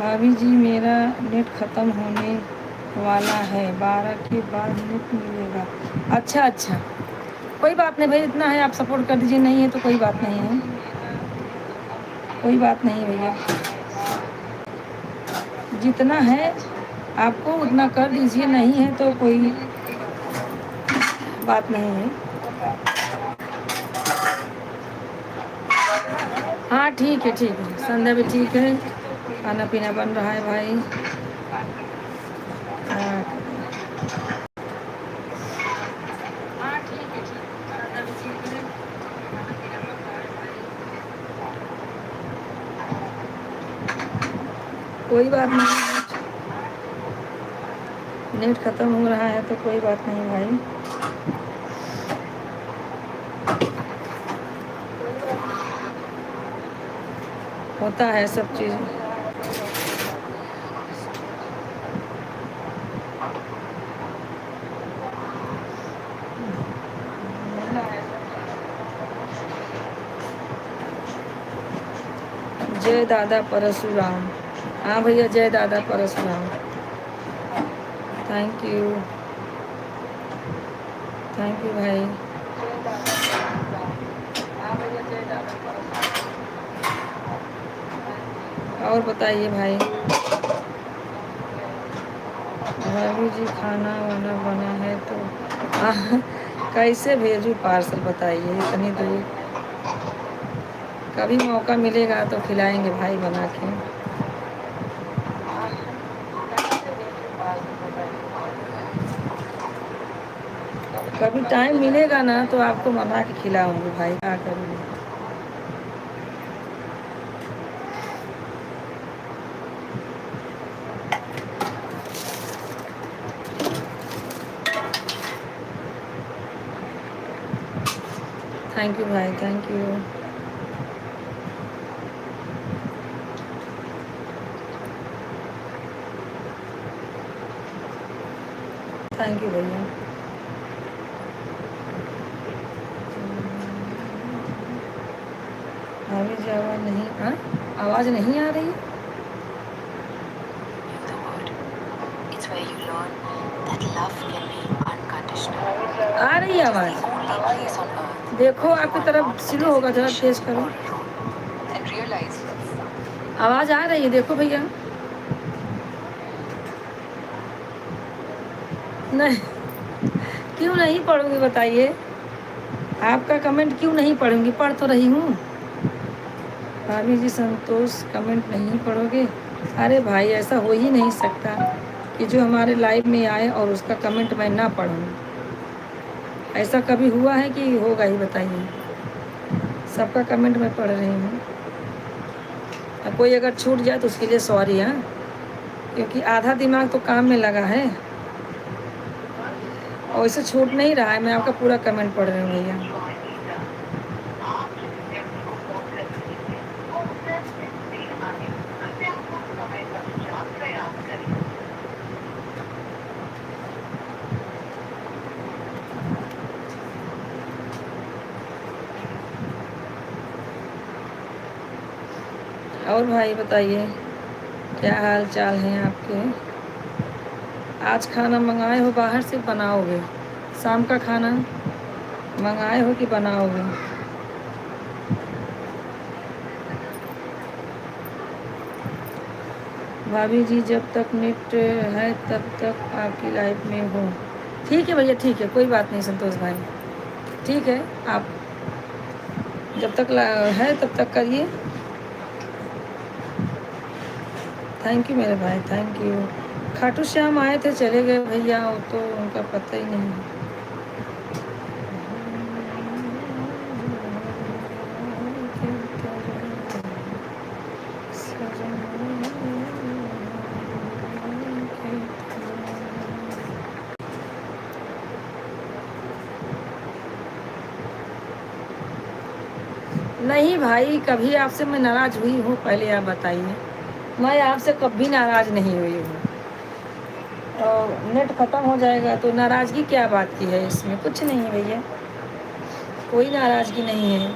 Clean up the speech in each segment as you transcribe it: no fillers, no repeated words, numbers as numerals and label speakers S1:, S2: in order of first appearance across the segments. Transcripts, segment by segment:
S1: भाभी जी मेरा नेट ख़त्म होने वाला है, 12 के बाद नेट मिलेगा। अच्छा अच्छा, कोई बात नहीं भाई, इतना है आप सपोर्ट कर दीजिए, नहीं है तो कोई बात नहीं है, कोई बात नहीं भैया, जितना है आपको उतना कर दीजिए, नहीं है तो कोई बात नहीं है। हाँ ठीक है ठीक है, संध्या भी ठीक है, खाना पीना बन रहा है भाई। हाँ ठीक है ठीक है, संध्या भी ठीक है, खाना पीना बन रहा है भाई। कोई बात नहीं, नेट ख़त्म हो रहा है तो कोई बात नहीं भाई। होता है सब चीज़। जय दादा परशुराम। हाँ भैया, जय दादा Parshuram. Thank you, thank you भाई। और बताइए भाई। भाभी जी खाना वाना बना है तो कैसे भेजूँ पार्सल, बताइए इतनी दूर। कभी मौका मिलेगा तो खिलाएंगे भाई बना के। कभी टाइम मिलेगा ना तो आपको बना के खिलाऊंगी भाई, क्या करूँगी। थैंक यू भाई, थैंक यू। थैंक यू भैया। भाभी जी आवाज़ नहीं, हाँ आवाज़ नहीं आ रही। आ रही है आवाज़, देखो आपकी तरफ स्लो होगा, जरा तेज करो। आवाज़ आ रही है, देखो भैया। नहीं, क्यों नहीं पढ़ूंगी बताइए, आपका कमेंट क्यों नहीं पढ़ूंगी, पढ़ तो रही हूँ। भाभी जी संतोष कमेंट नहीं पढ़ोगे? अरे भाई ऐसा हो ही नहीं सकता कि जो हमारे लाइव में आए और उसका कमेंट मैं ना पढ़ूँ। ऐसा कभी हुआ है कि होगा ही, बताइए। सबका कमेंट मैं पढ़ रही हूँ। अब कोई अगर छूट जाए तो उसके लिए सॉरी, हाँ, क्योंकि आधा दिमाग तो काम में लगा है और इसे छूट नहीं रहा है। मैं आपका पूरा कमेंट पढ़ रही हूँ भैया। और भाई बताइए, क्या हाल चाल हैं आपके? आज खाना मंगाए हो बाहर से, बनाओगे? शाम का खाना मंगाए हो कि बनाओगे? भाभी जी जब तक नेट है तब तक आपकी लाइफ में हो। ठीक है भैया, ठीक है, कोई बात नहीं संतोष भाई, ठीक है। आप जब तक है तब तक करिए। थैंक यू मेरे भाई, थैंक यू। खाटू श्याम आए थे, चले गए भैया, वो तो उनका पता ही नहीं। नहीं भाई, कभी आपसे मैं नाराज़ हुई हूँ? पहले आप बताइए। मैं आपसे कभी नाराज़ नहीं हुई हूँ। और नेट ख़त्म हो जाएगा तो नाराज़गी क्या बात की है, इसमें कुछ नहीं है भैया, कोई नाराज़गी नहीं है,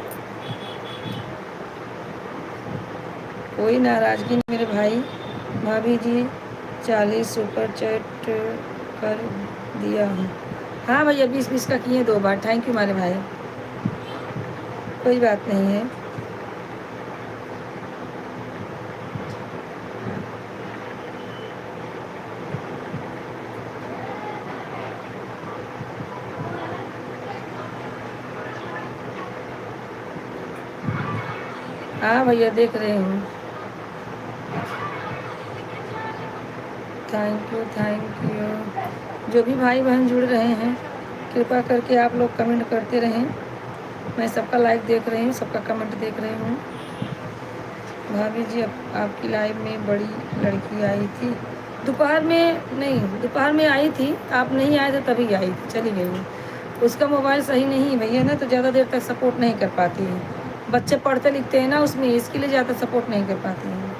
S1: कोई नाराज़गी नहीं मेरे भाई। भाभी जी 40 सुपर चैट कर दिया हूँ। हाँ भैया 20-20 का किए 2 बार। थैंक यू मारे भाई, कोई बात नहीं है। हाँ भैया देख रही हूँ। Thank you. जो भी भाई बहन जुड़ रहे हैं कृपा करके आप लोग कमेंट करते रहें। मैं सबका लाइक देख रही हूँ, सबका कमेंट देख रही हूँ। भाभी जी आपकी लाइव में बड़ी लड़की आई थी दोपहर में। नहीं, दोपहर में आई थी, आप नहीं आए थे तभी आई थी, चली गई। उसका मोबाइल सही नहीं है भैया ना, तो ज़्यादा देर तक सपोर्ट नहीं कर पाती है। बच्चे पढ़ते लिखते हैं ना उसमें, इसके लिए ज़्यादा सपोर्ट नहीं कर पाती हैं।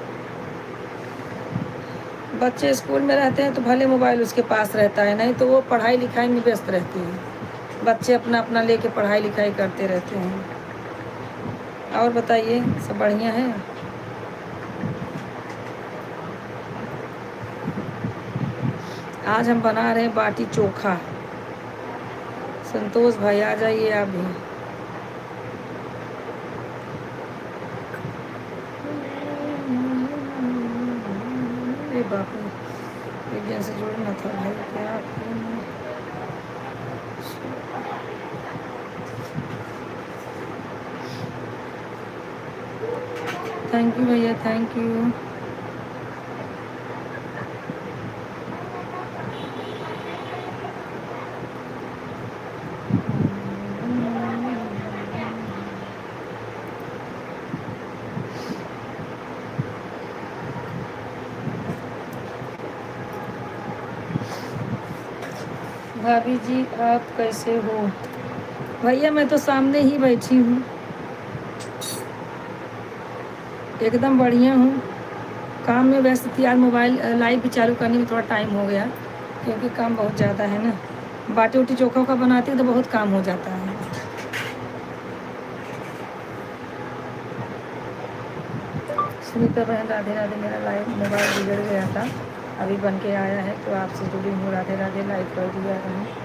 S1: बच्चे स्कूल में रहते हैं तो भले मोबाइल उसके पास रहता है, नहीं तो वो पढ़ाई लिखाई में व्यस्त रहती है। बच्चे अपना अपना लेके पढ़ाई लिखाई करते रहते हैं। और बताइए, सब बढ़िया है? आज हम बना रहे हैं बाटी चोखा। संतोष भाई आ जाइए आप भी। अरे बाप रे, एक जन से जोड़ना था भाई, क्या थैंक यू भैया, थैंक यू। भाभी जी आप कैसे हो? भैया मैं तो सामने ही बैठी हूँ, एकदम बढ़िया हूँ। काम में व्यस्त थी आज, मोबाइल लाइव भी चालू करने में थोड़ा टाइम हो गया, क्योंकि काम बहुत ज़्यादा है ना। बाटी उटी चोखा का बनाती हूँ तो बहुत काम हो जाता है। सुनीता बहन राधे राधे। मेरा लाइव मोबाइल बिगड़ गया था, अभी बन के आया है तो आपसे जुड़ी हूँ। राधे राधे, लाइव कर दिया है।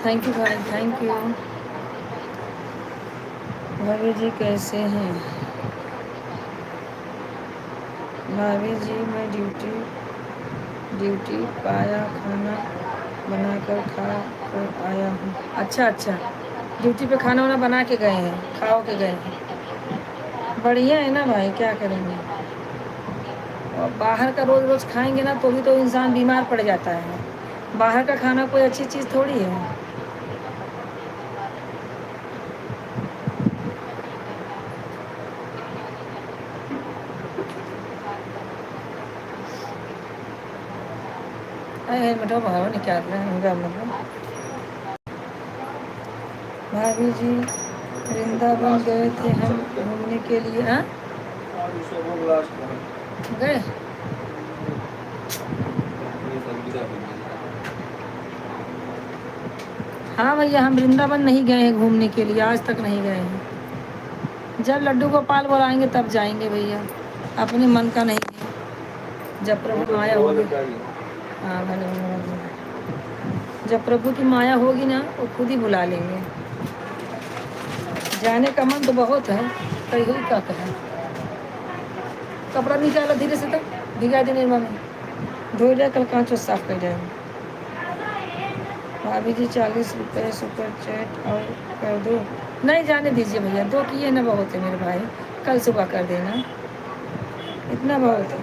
S1: थैंक यू भाई, थैंक यू। भाभी जी कैसे हैं? भाभी जी मैं ड्यूटी पाया, खाना बनाकर खा कर आया हूँ। अच्छा अच्छा, ड्यूटी पे खाना वाना बना के गए हैं, खाओ के गए हैं। बढ़िया है ना भाई, क्या करेंगे। और बाहर का रोज़ रोज़ खाएंगे ना तो भी तो इंसान बीमार पड़ जाता है। बाहर का खाना कोई अच्छी चीज़ थोड़ी है। अरे बेटा बाहर निकाल रहे हैं मतलब। भाभी जी वृंदावन गए थे हम घूमने के लिए। हाँ गए। हाँ भैया हम वृंदावन नहीं गए हैं घूमने के लिए, आज तक नहीं गए हैं। जब लड्डू गोपाल बुलाएंगे तब जाएंगे भैया, अपने मन का नहीं है। जब प्रभु माया होगी। हाँ भले भले। जब प्रभु की माया होगी ना वो खुद ही बुला लेंगे। जाने का मन तो बहुत है, कहीं हुई क्या कहे। कपड़ा निकाला धीरे से, तक भिगा देने में धो जाए, कल कांच साफ कर जाएंगे। भाभी जी 40 रुपये सुपर चैट और कर दो। नहीं जाने दीजिए भैया, 2 किए ना बहुत है मेरे भाई, कल सुबह कर देना, इतना बहुत है।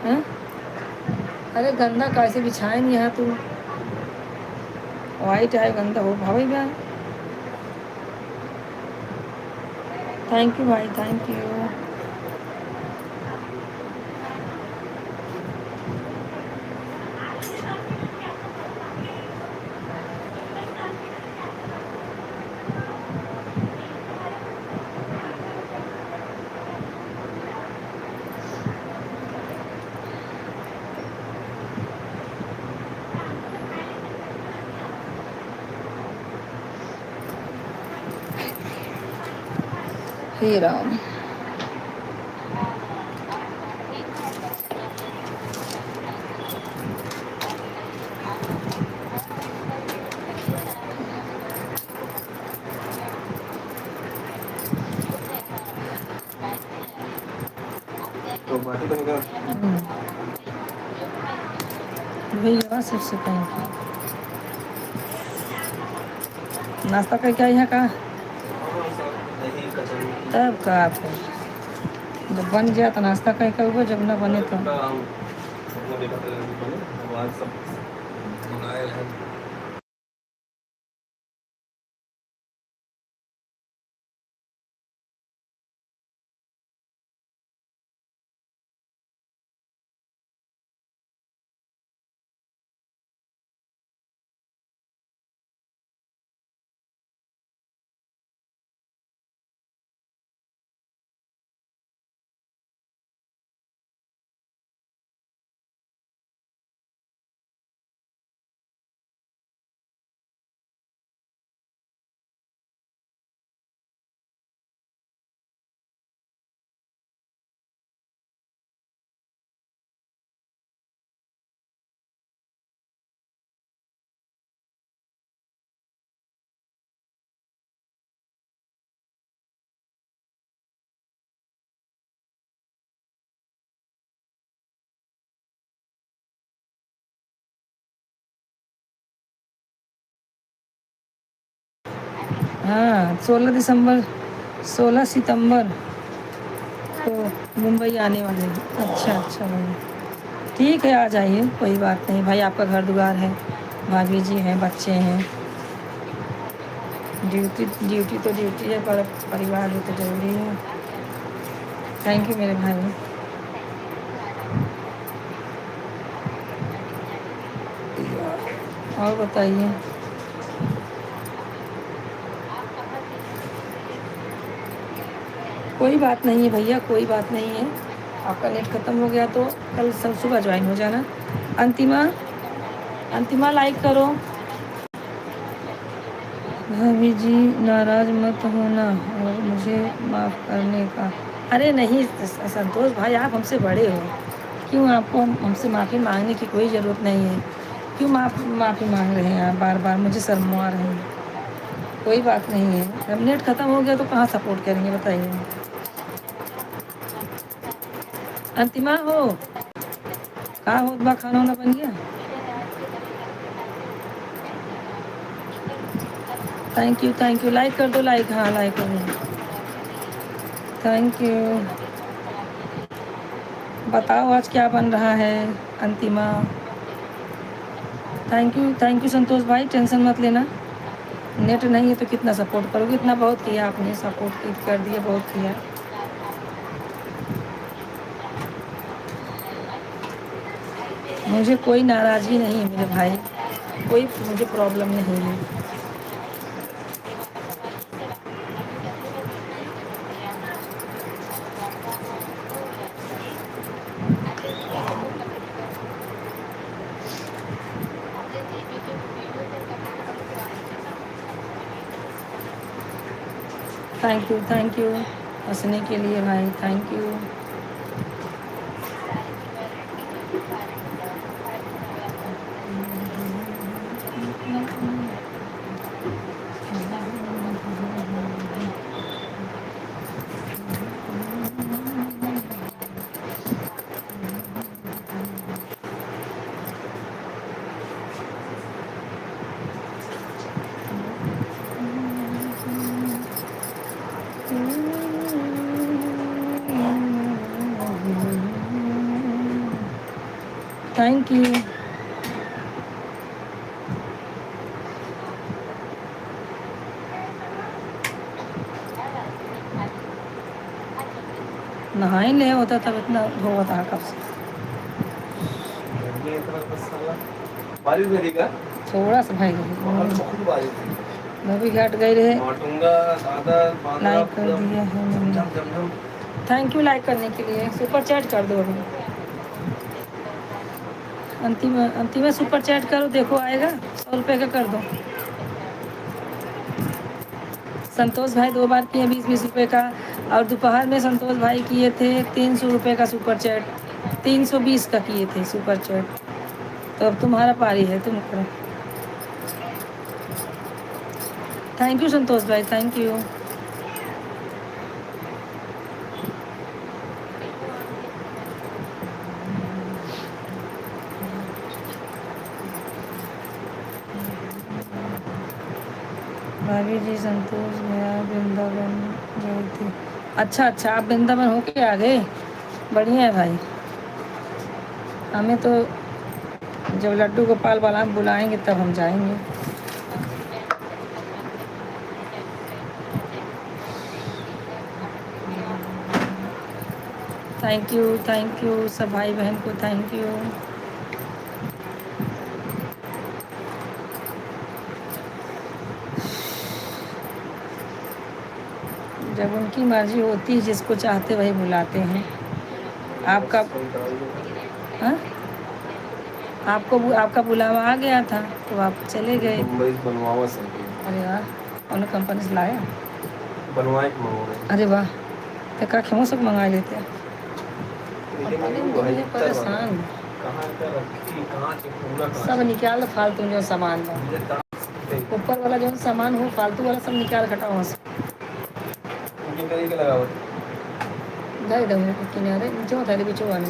S1: हाँ? अरे गंदा कैसे बिछाएंगे यहाँ तुम, वाइट है गंदा हो भाभी बा। थैंक यू भाई, थैंक यू। हे राम। भैया सबसे थैंक यू। नाश्ता करके आई है कहाँ? तब का आप जब बन गया तो नाश्ता कहीं करोगे, जब ना बने तो हाँ 16 दिसंबर 16 सितंबर को मुंबई आने वाले हैं। अच्छा अच्छा भाई, ठीक है आ जाइए, कोई बात नहीं भाई, आपका घर द्वार है, भाभी जी हैं, बच्चे हैं। ड्यूटी ड्यूटी तो ड्यूटी है, पर परिवार भी तो जरूरी है। थैंक यू मेरे भाई। और बताइए। कोई बात नहीं है भैया, कोई बात नहीं है। आपका नेट ख़त्म हो गया तो कल सब सुबह ज्वाइन हो जाना। अंतिमा, अंतिमा लाइक करो। भाभी जी नाराज़ मत होना और मुझे माफ़ करने का। अरे नहीं संतोष भाई, आप हमसे बड़े हो, क्यों आपको हमसे माफ़ी मांगने की कोई ज़रूरत नहीं है। क्यों माफ़ी मांग रहे हैं आप बार बार, मुझे शर्मा रहे हैं। कोई बात नहीं है, जब नेट ख़त्म हो गया तो कहाँ सपोर्ट करेंगे बताइए। अंतिमा हो, कहाँ हो बा, खाना वाना बन गया? थैंक यू, लाइक कर दो, लाइक, हाँ लाइक कर दो। Thank you. बताओ आज क्या बन रहा है अंतिमा। थैंक यू संतोष भाई, टेंशन मत लेना। नेट नहीं है तो कितना सपोर्ट करोगे, इतना बहुत किया आपने, सपोर्ट कर दिया, बहुत किया। मुझे कोई नाराज़गी नहीं है मेरे भाई, कोई मुझे प्रॉब्लम नहीं है। थैंक यू हंसने के लिए भाई, थैंक यू। Thank you. नहा ही ले होता तब इतना धोआ था कब से। थोड़ा सा भाई नवी घाट गए रहे, लाइक कर दिया है मैंने। थैंक यू लाइक करने के लिए, सुपर चैट कर दो अभी। अंतिम सुपर चैट करो, देखो आएगा, 100 रुपये का कर दो। संतोष भाई 2 बार किए 20-20 रुपये का, और दोपहर में संतोष भाई किए थे 300 रुपये का सुपर चैट, 320 का किए थे सुपर चैट। तो अब तुम्हारा पारी है, तुम करो। थैंक यू संतोष भाई, थैंक यू। भाभी जी संतोष गया वृंदावन गई थी। अच्छा अच्छा, आप वृंदावन होके आ गए, बढ़िया है भाई। हमें तो जब लड्डू गोपाल वाला बुलाएंगे तब हम जाएंगे। थैंक यू सब भाई बहन को थैंक यू। जब उनकी मर्जी होती है, जिसको चाहते वही बुलाते हैं। आपका हाँ? आपका बुलावा आ गया था तो आप चले गए। अरे वाह, उन्होंने कंपनी से लाया। अरे वाह, तो का खेमो सब मंगा लेते हैं। परेशान सब निकाल फालतू जो सामान बा, ऊपर वाला जो सामान हो फालतू वाला सब निकाल घटाओ वहाँ से। जाए दो मेरे को किनारे नीचे होता है बिचो वाले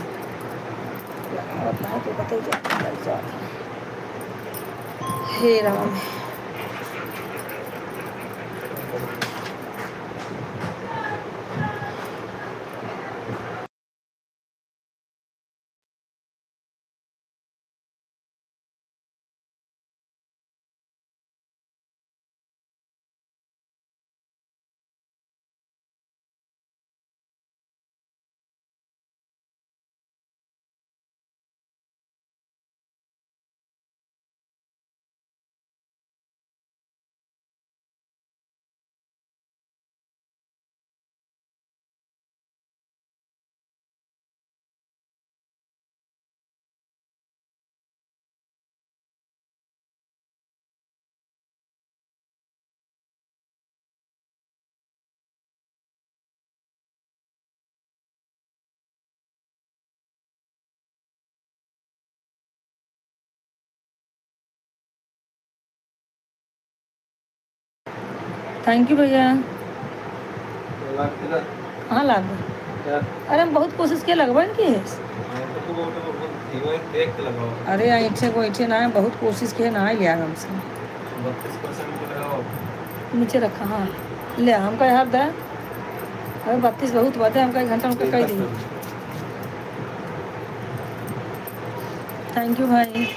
S1: तो पता ही। हे राम, थैंक यू भैया। हाँ लाग अरे हम बहुत कोशिश किया लगवा की है। अरे ऐसे को ऐसे ना बहुत कोशिश किए ना लिया हमसे। नीचे रखा हाँ ले हमका यहाँ दे। अरे 32 बहुत बात है, हमका 1 घंटा उनका कह दी। थैंक यू भाई।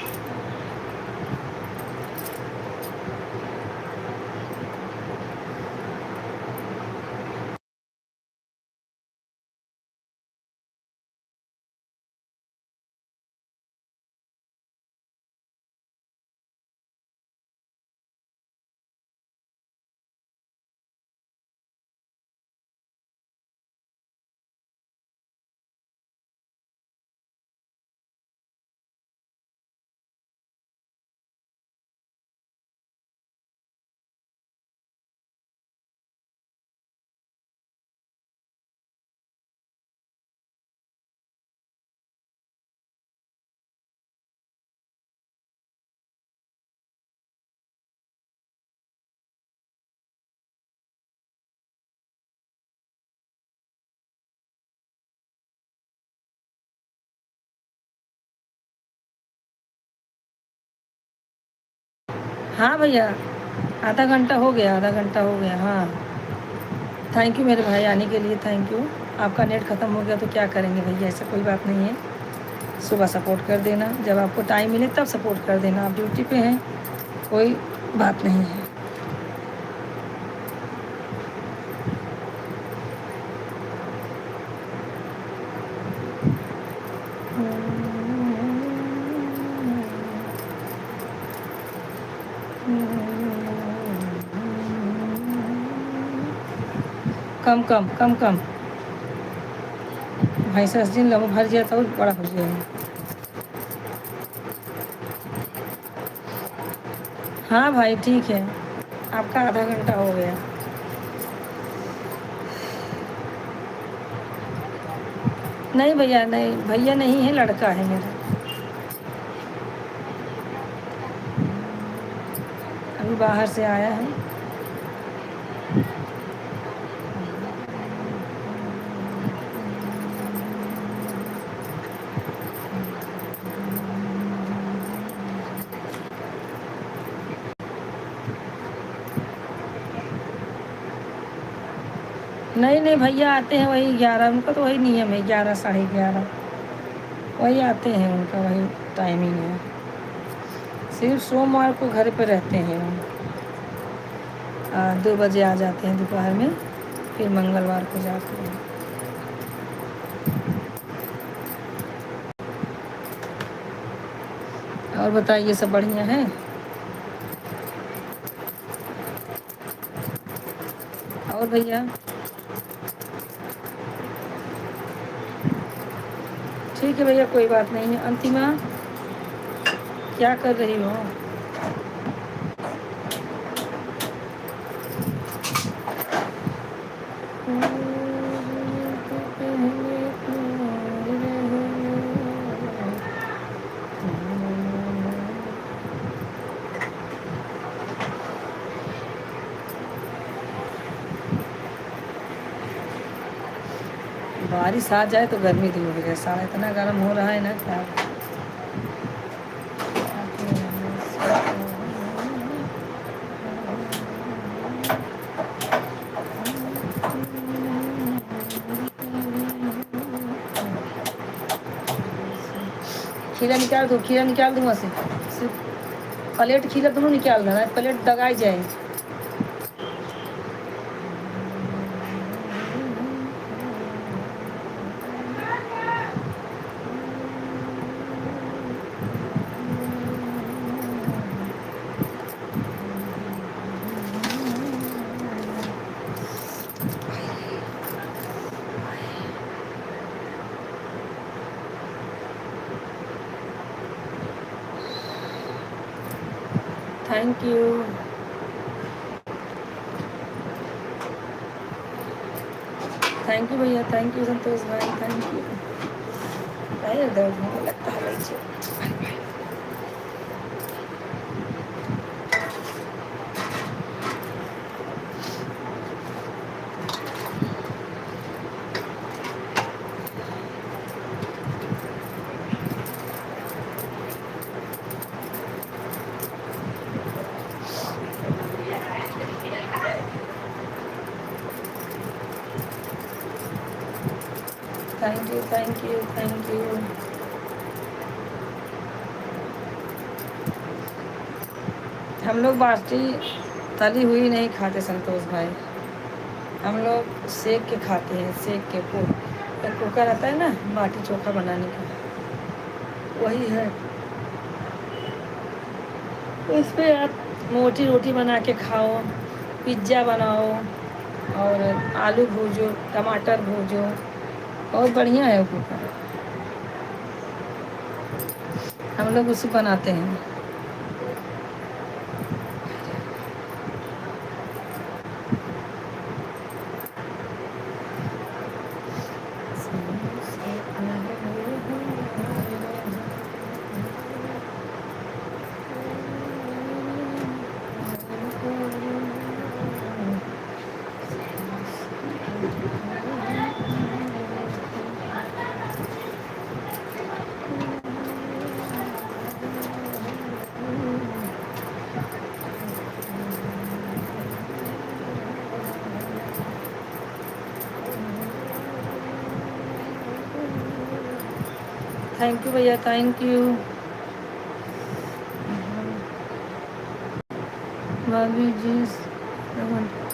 S1: हाँ भैया, आधा घंटा हो गया, आधा घंटा हो गया। हाँ थैंक यू मेरे भाई आने के लिए, थैंक यू। आपका नेट ख़त्म हो गया तो क्या करेंगे भैया, ऐसा कोई बात नहीं है। सुबह सपोर्ट कर देना, जब आपको टाइम मिले तब सपोर्ट कर देना। आप ड्यूटी पे हैं, कोई बात नहीं है। कम कम कम कम भाई सस दिन लमो भर जाता और बड़ा हो जाएगा। हाँ भाई ठीक है, आपका आधा घंटा हो गया। नहीं भैया, नहीं भैया नहीं है, लड़का है मेरा। अभी बाहर से आया है। नहीं नहीं भैया आते हैं वही 11, उनका तो वही नियम है, 11 साढ़े 11 वही आते हैं, उनका वही टाइमिंग है। सिर्फ सोमवार को घर पे रहते हैं वो। 2 बजे आ जाते हैं दोपहर में, फिर मंगलवार को जाते हैं। और बताइए, सब बढ़िया है? और भैया ठीक है भैया, कोई बात नहीं है। अंतिमा क्या कर रही हो? बारिश आ जाए तो गर्मी दूर हो जाए, सारा इतना गर्म हो रहा है ना क्या। खीरा निकाल दो, खीरा निकाल दूँ वहाँ से। सिर्फ प्लेट खीरा दोनों निकाल देना, प्लेट दगाई जाए। Thank you. थैंक यू भैया, थैंक यू संतोष भाई, थैंक यू। पैर दर्द होने लगता है भाई जी। Thank you, thank you, thank you. हम लोग बाटी तली हुई नहीं खाते संतोष भाई, हम लोग सेक के खाते हैं। सेक के कुकर आता है ना बाटी चोखा बनाने का, वही है। उस पर आप मोटी रोटी बना के खाओ, पिज्ज़ा बनाओ, और आलू भूजो, टमाटर भूजो, बहुत बढ़िया है वो कुकर। हम लोग उसी बनाते हैं। थैंक यू भैया, थैंक यू। भाभी जी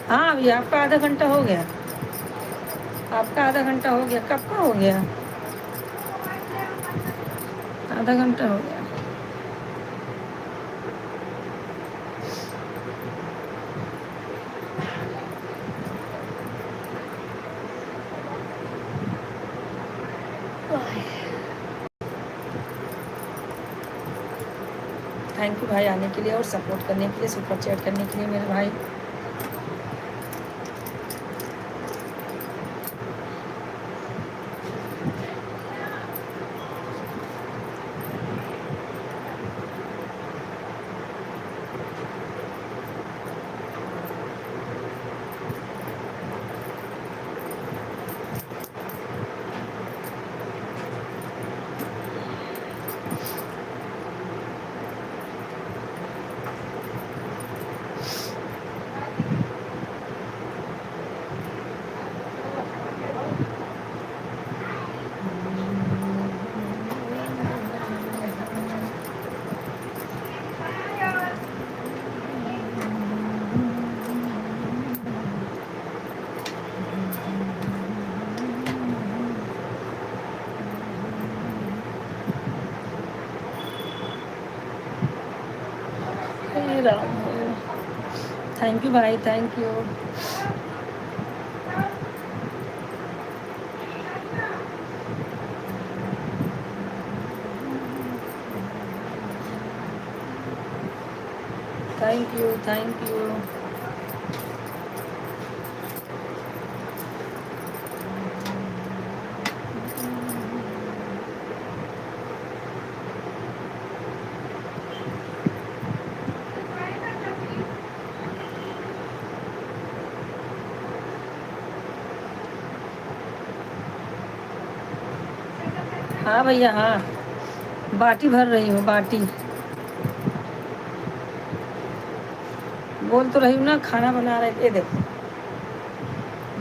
S1: हाँ भैया, आपका आधा घंटा हो गया। आपका आधा घंटा हो गया, कब का हो गया? आधा घंटा हो गया। थैंक यू भाई आने के लिए और सपोर्ट करने के लिए, सुपर चैट करने के लिए मेरे भाई। राम है। थैंक यू भाई, thank you. Thank you, thank you. हाँ भैया, हाँ बाटी भर रही हूँ, बाटी बोल तो रही हूँ ना, खाना बना रहे थे। देखो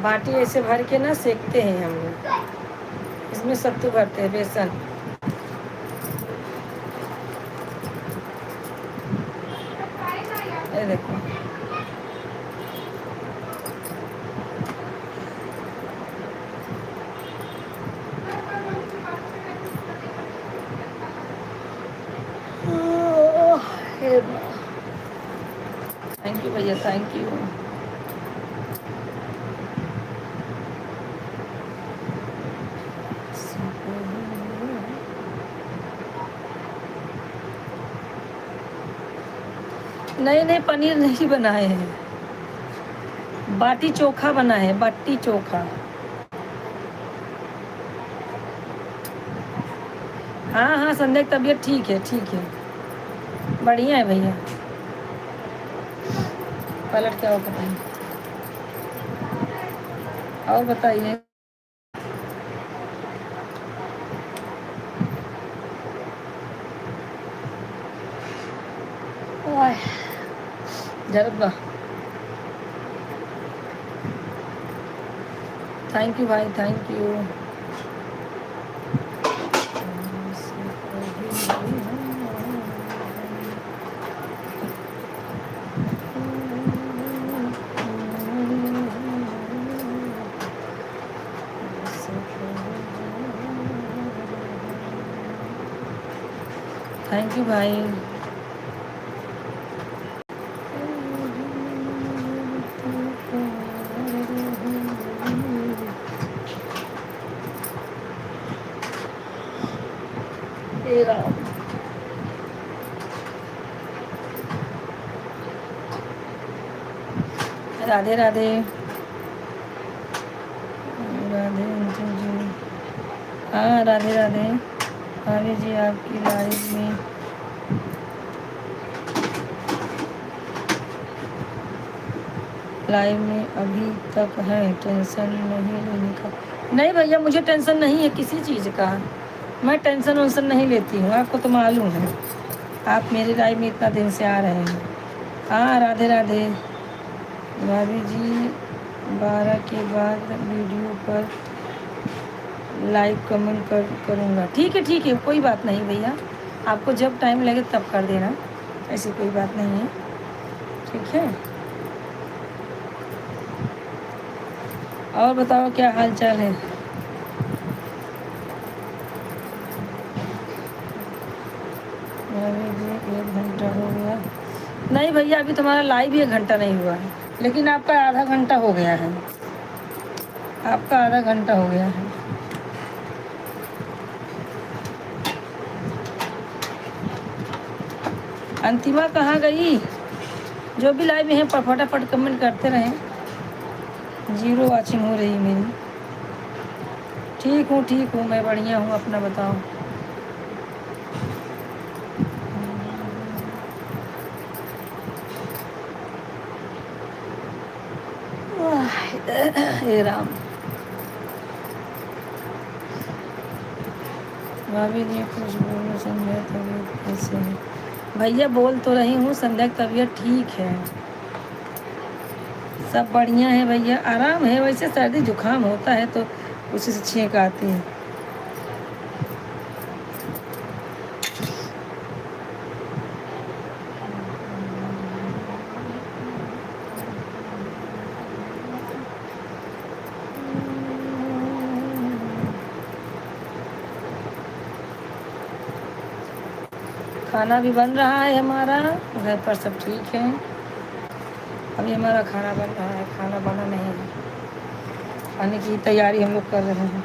S1: बाटी ऐसे भर के ना सेकते हैं हम लोग, इसमें सत्तू भरते हैं, बेसन। ये देखो थैंक यू भैया, थैंक यू। नहीं नहीं, पनीर नहीं बनाए हैं, बाटी चोखा बना है, बाटी चोखा। हाँ हाँ, संध्या की तबीयत ठीक है, ठीक है, बढ़िया है भैया। पलट क्या हो पता नहीं। और बताइए। जरूर। थैंक यू भाई, थैंक यू। थैंक यू भाई। राधे राधे। राधे अंजू जी। हाँ राधे राधे। भाभी जी आपकी लाइव में अभी तक है, टेंशन नहीं लेने का। नहीं भैया, मुझे टेंशन नहीं है किसी चीज़ का, मैं टेंशन वेंशन नहीं लेती हूँ, आपको तो मालूम है, आप मेरी लाइफ में इतना दिन से आ रहे हैं। हाँ राधे राधे। भाभी जी 12 के बाद वीडियो पर लाइक कमेंट करूँगा। ठीक है, ठीक है, कोई बात नहीं भैया, आपको जब टाइम लगे तब कर देना, ऐसी कोई बात नहीं है, ठीक है। और बताओ क्या हाल चाल है। भाभी जी 1 घंटा हो गया। नहीं भैया, अभी तुम्हारा लाइव ही 1 घंटा नहीं हुआ है, लेकिन आपका आधा घंटा हो गया है, आपका आधा घंटा हो गया है। अंतिमा कहाँ गई? जो भी लाइव में है फटाफट कमेंट करते रहें। 0 वॉचिंग हो रही मेरी। ठीक हूँ, मैं बढ़िया हूँ, अपना बताओ। हे राम। भाभी जी कुछ बोलो, संध्या तबीयत कैसे है? भैया बोल तो रही हूँ, संध्या की तबीयत ठीक है, सब बढ़िया है भैया, आराम है। वैसे सर्दी जुकाम होता है तो उसी से छींक आती है। खाना भी बन रहा है हमारा, घर पर सब ठीक है। अभी हमारा खाना बन रहा है, खाना बना नहीं है, खाने की तैयारी हम लोग कर रहे हैं।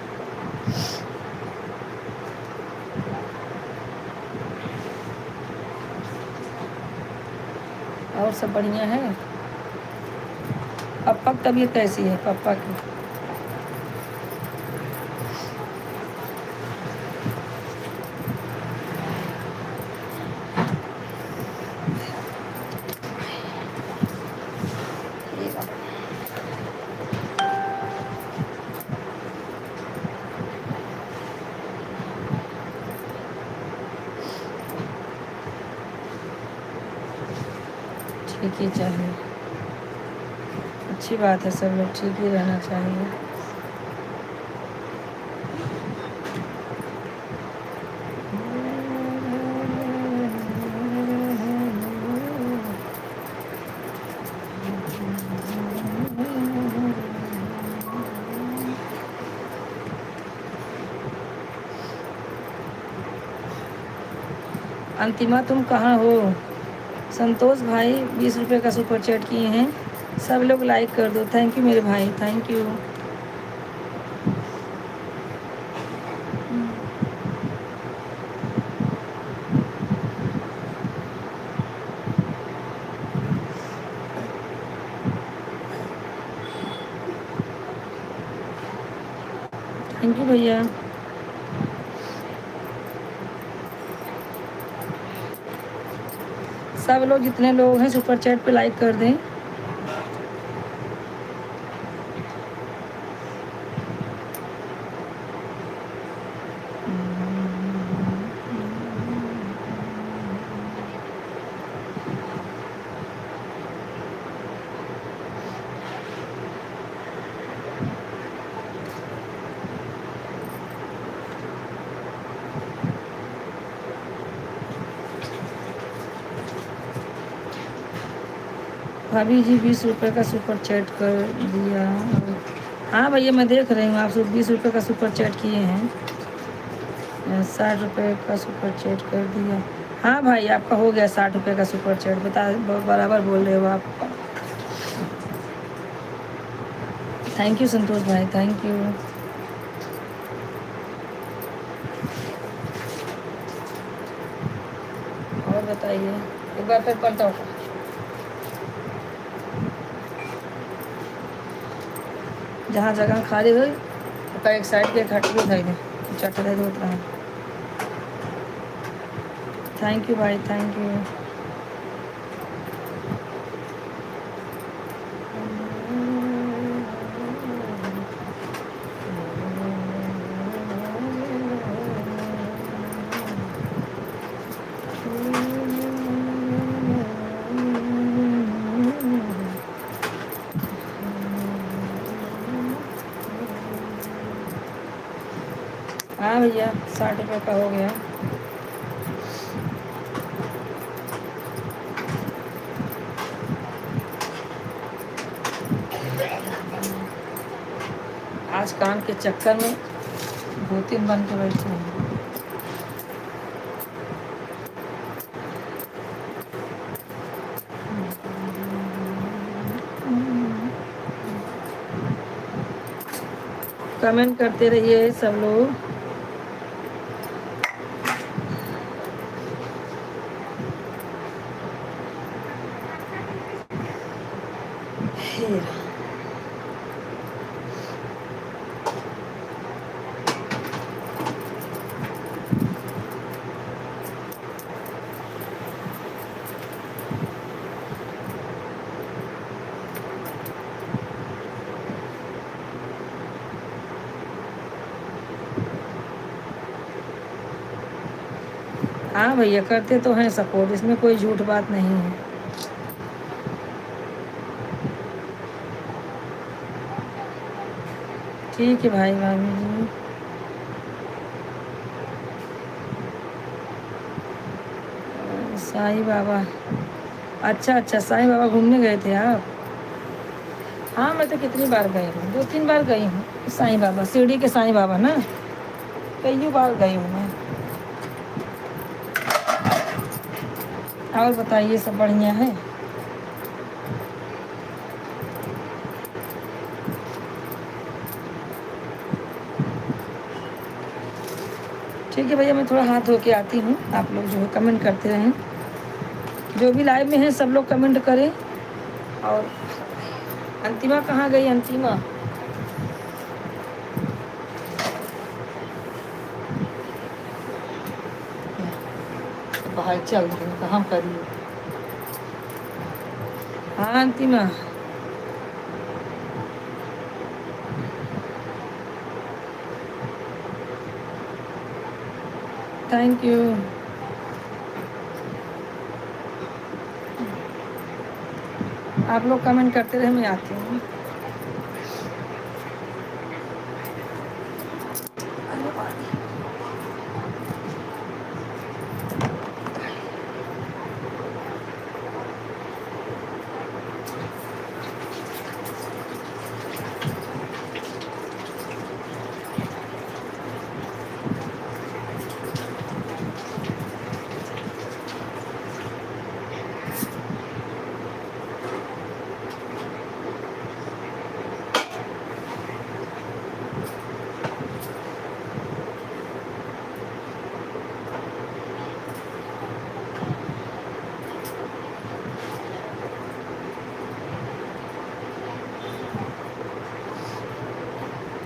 S1: और सब बढ़िया है। पापा की तबीयत कैसी है पापा की? ठीक ही चाहिए, अच्छी बात है, सब लोग ठीक ही रहना चाहिए। अंतिमा तुम कहाँ हो? संतोष भाई 20 रुपये का सुपर चैट किए हैं, सब लोग लाइक कर दो। थैंक यू मेरे भाई, थैंक यू। थैंक यू भैया। सब लोग जितने लोग हैं सुपर चैट पे लाइक कर दें। भाभी जी 20 रुपये का सुपर चैट कर दिया। हाँ भैया मैं देख रही हूँ, आप सब 20 रुपये का सुपर चैट किए हैं। 60 रुपये का सुपर चैट कर दिया। हाँ भाई आपका हो गया 60 रुपये का सुपर चैट, बता बराबर बोल रहे हो आप। थैंक यू संतोष भाई, थैंक यू। और बताइए, एक बार फिर पढ़ता हूँ। जहाँ जगह खाली हुई तो एक साइड पे खट भी खाई दे, चट दे दो उतना। थैंक यू भाई, थैंक यू। हाँ भैया 60 रुपये का हो गया। आज काम के चक्कर में 2-3 बन के बैठे हैं। कमेंट करते रहिए सब लोग। हाँ भैया करते तो हैं सपोर्ट, इसमें कोई झूठ बात नहीं है। ठीक है भाई भाभी जी। साईं बाबा, अच्छा अच्छा साईं बाबा घूमने गए थे आप? हाँ मैं तो कितनी बार गई हूँ, 2-3 बार गई हूँ। साईं बाबा शिरडी के साईं बाबा ना, कई बार गई हूँ मैं। और बताइए, सब बढ़िया है? ठीक है भैया, मैं थोड़ा हाथ धो के आती हूँ। आप लोग जो है कमेंट करते रहें, जो भी लाइव में हैं सब लोग कमेंट करें। और अंतिमा कहाँ गई? अंतिमा बाहर चल रही तो हम करिए। हाँ अंतिमा, थैंक यू। आप लोग कमेंट करते रहे, मैं आती हूँ।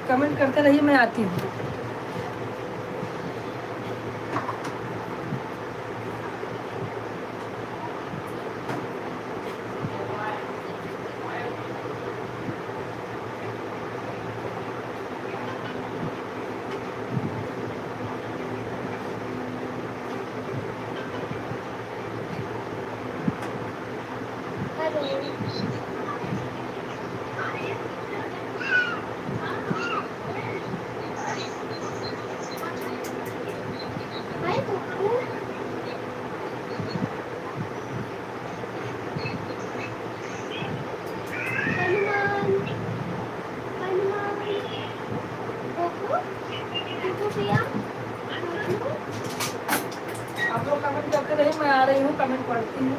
S1: कमेंट करते रहिए, मैं आती हूँ। आप लोग कमेंट करते रहिए, मैं आ रही हूँ, कमेंट पढ़ती हूँ।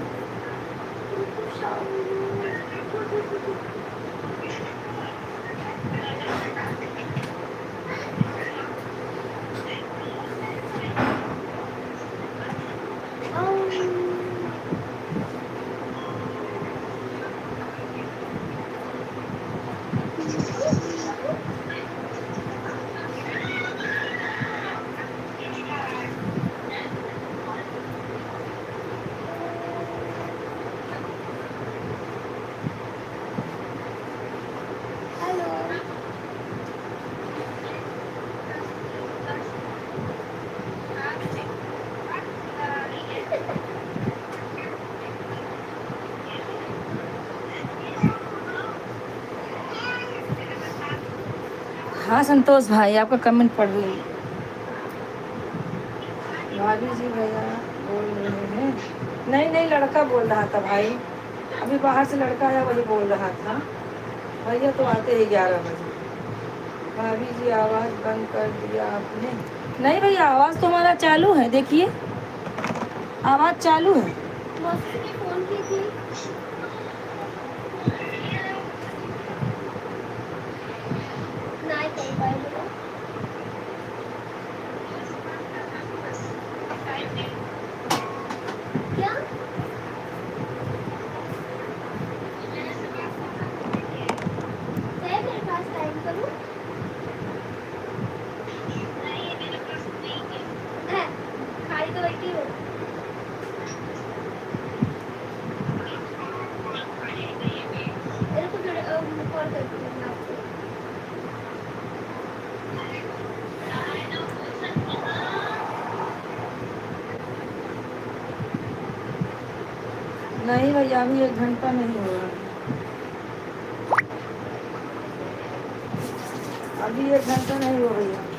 S1: हाँ संतोष भाई, आपका कमेंट पढ़ रही हूँ। भाभी जी भैया बोल रहे हैं? नहीं नहीं, लड़का बोल रहा था भाई, अभी बाहर से लड़का आया, वही बोल रहा था। भैया तो आते ही 11 बजे। भाभी जी आवाज़ बंद कर दिया आपने? नहीं भैया, आवाज़ तो हमारा चालू है, देखिए आवाज़ चालू है। फोन की थी। क्या? मेरे पास टाइम करूं? खाली तो बैठी हूँ। कॉल करती हूँ मैं आपको। नहीं भैया, अभी 1 घंटा नहीं हो रहा, अभी 1 घंटा नहीं हो रही है।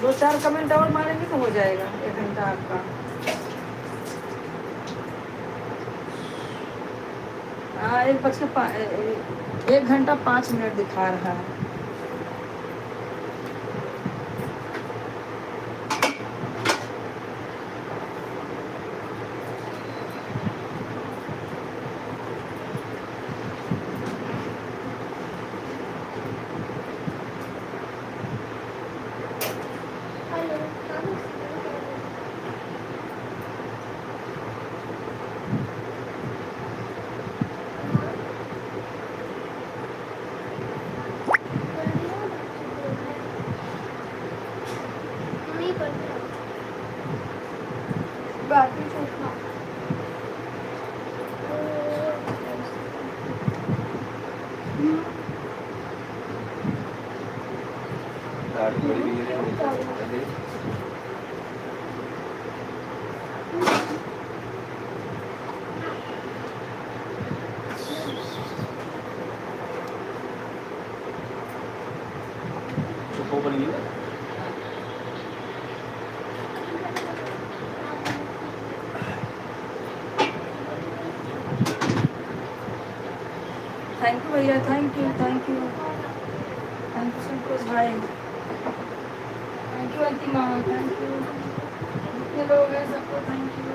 S1: दो चार कमेंट और मारेंगे तो हो जाएगा 1 घंटा आपका। हाँ 1 घंटा 5 मिनट दिखा रहा है। थैंक यू भैया, थैंक यू संतोष भाई, thank you Antima, thank you जितने लोग हैं सबको थैंक यू।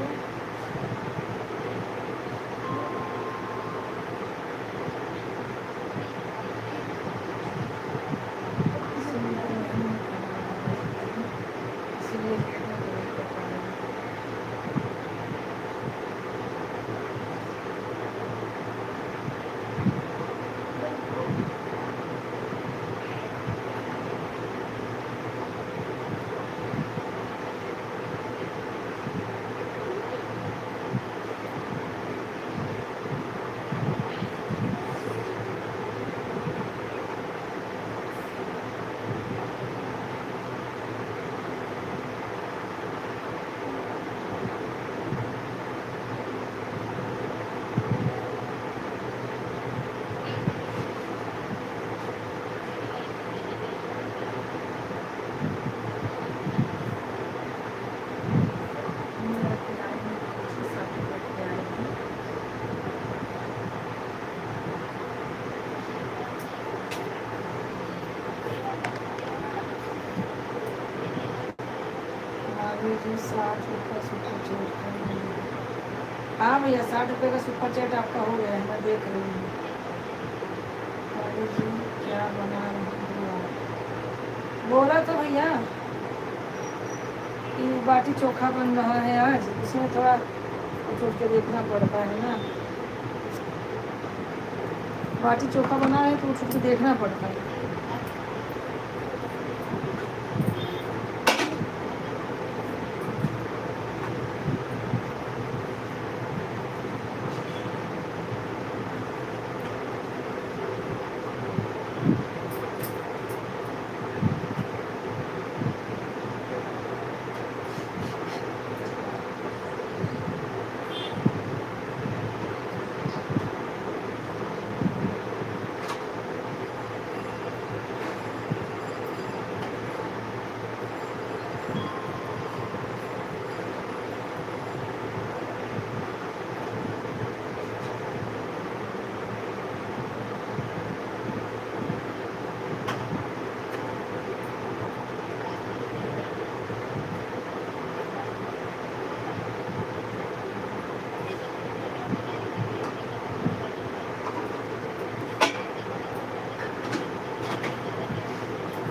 S1: हाँ भैया 60 रुपये का सुपर चैट आपका हो गया है, मैं देख रही हूँ। जी क्या बना रही हो आप? बोला तो भैया कि बाटी चोखा बन रहा है आज, इसमें थोड़ा उठ के देखना पड़ता है ना। बाटी चोखा बना है तो उठ के देखना पड़ता है।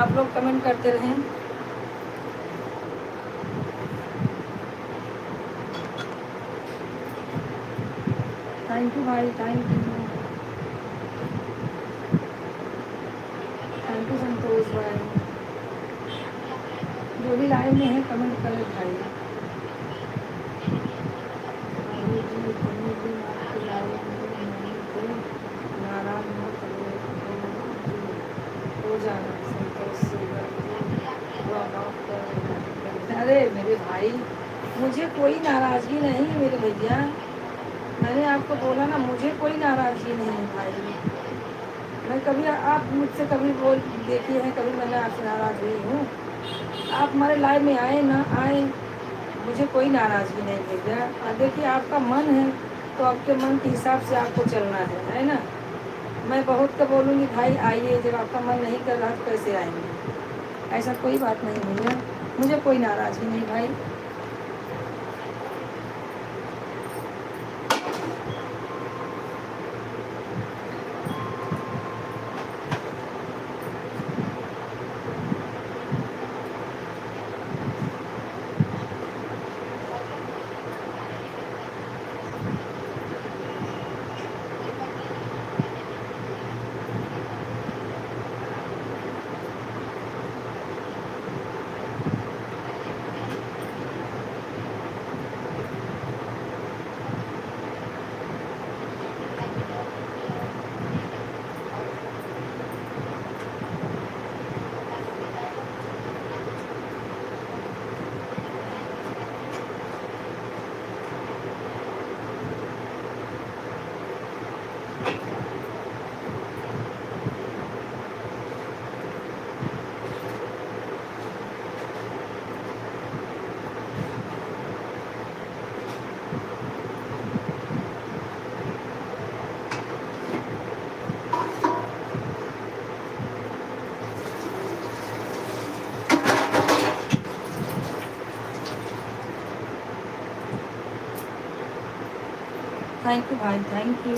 S1: आप लोग कमेंट करते रहें। थैंक यू भाई, थैंक यू संतोष भाई। जो भी लाइव में है कमेंट करें भाई। नाराज मत हो जाना संतोष से। अरे मेरे भाई, मुझे कोई नाराज़गी नहीं है मेरे भैया। मैंने आपको बोला ना, मुझे कोई नाराज़गी नहीं है भाई। मैं कभी आप मुझसे कभी बोल देखिए हैं, कभी मैंने आपसे नाराज़ हुई हूँ? आप हमारे लाइव में आए ना आए, मुझे कोई नाराज़गी नहीं भैया। देखिए आपका मन है तो आपके मन के हिसाब से आपको चलना है ना। मैं बहुत तो बोलूँगी भाई आइए, जब आपका मन नहीं कर रहा तो कैसे आएंगे। ऐसा कोई बात नहीं भैया, मुझे कोई नाराज़गी नहीं भाई। थैंक यू भाई, थैंक यू।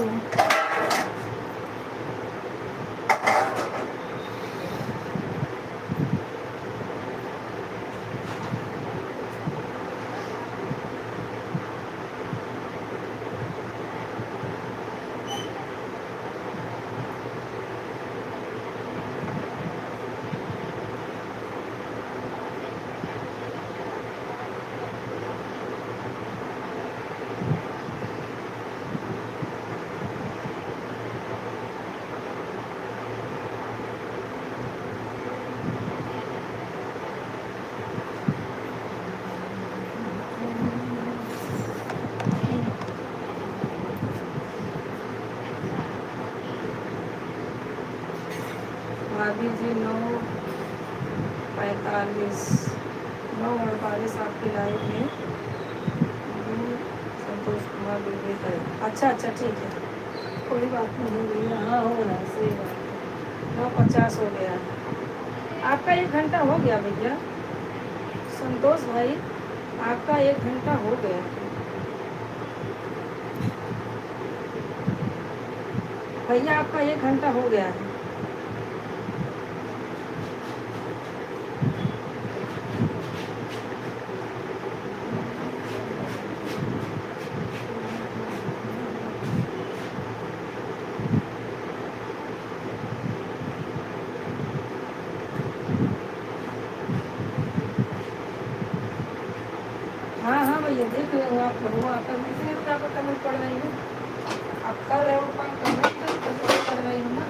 S1: भाभी जी 9:45 9:48 आपकी लाइव में संतोष कुमार बिल्कुल है। अच्छा अच्छा ठीक है, कोई बात नहीं भैया। हाँ हो रहा है, सही बात है। 9:50 हो गया, आपका 1 घंटा हो गया भैया। संतोष भाई आपका 1 घंटा हो गया। भैया आपका 1 घंटा हो गया है। हाँ हाँ भैया देख रहे हो आप लोग, आपका इसलिए तो आपका कमेंट पढ़ रही हूँ। आप कर रहे हो कमेंट तो कर रही हूँ ना।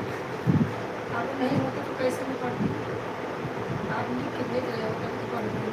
S1: आप नहीं होते तो कैसे नहीं पढ़ती। आप लिख के भेज रहे हो तब तो पढ़ रही हो।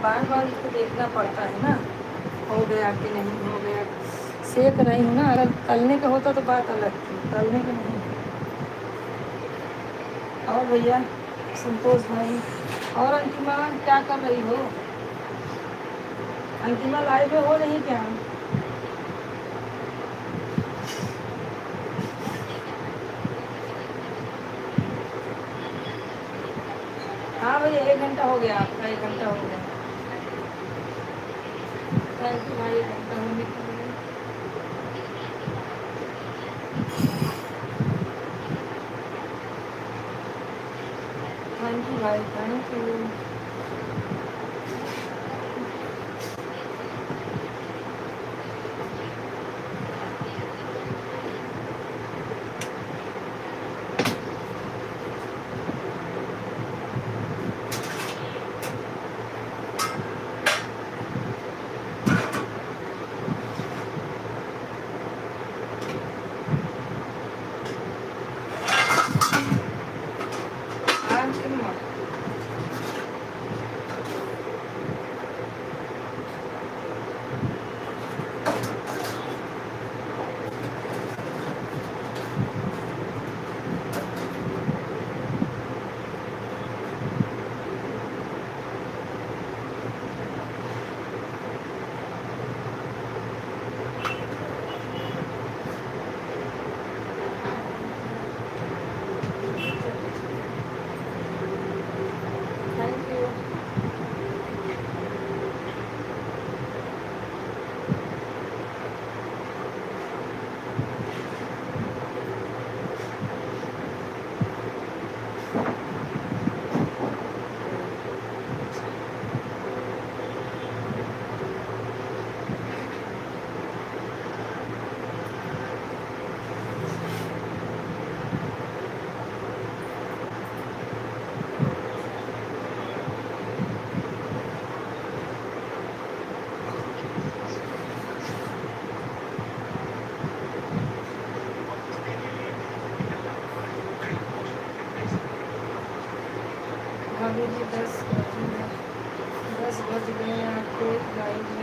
S1: बार बार इसको देखना पड़ता है ना, हो गया कि नहीं हो गया। सेक रही हूँ ना, अगर तलने का होता तो बात अलग थी, तलने का नहीं। और भैया संतोष भाई और अंतिमा क्या कर रही हो? अंतिमा लाइव में हो नहीं क्या? हाँ भैया 1 घंटा हो गया, आपका 1 घंटा हो गया। थैंक यू भाई, 1 घंटा होने के लिए। थैंक यू भाई, थैंक यू।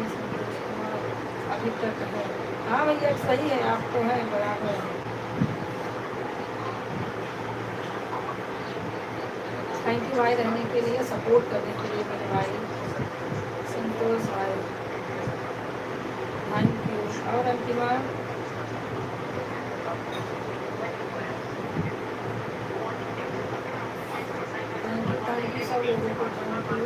S1: संतोष कुमार अभी तक है। हाँ भैया सही है, आप तो है बराबर है। थैंक यू भाई रहने के लिए, सपोर्ट करने के लिए मेरे भाई संतोष भाई, थैंक यू। और अंतिमा थैंक यू सब लोगों को, thank you.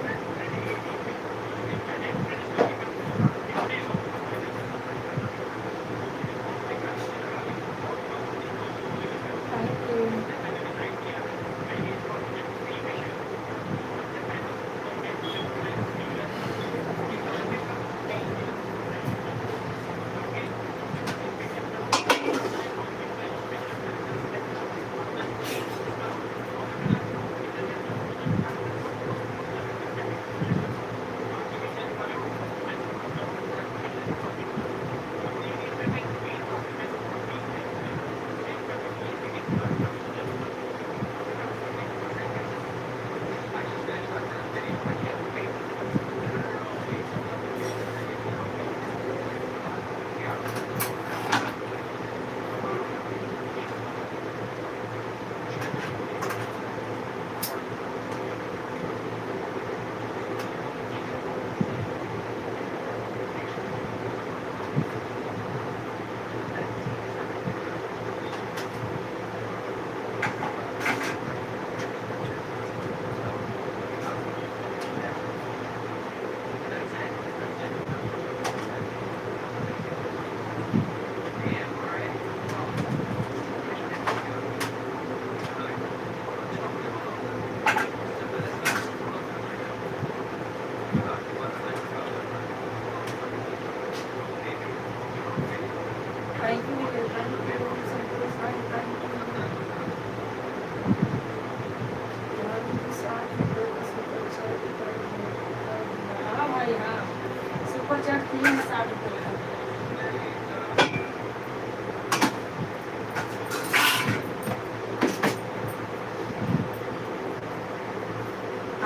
S1: Thank you. Thank you Santosh भाई, थैंक यू। हाँ भाई हाँ, सुपर चैट 360 रुपये का।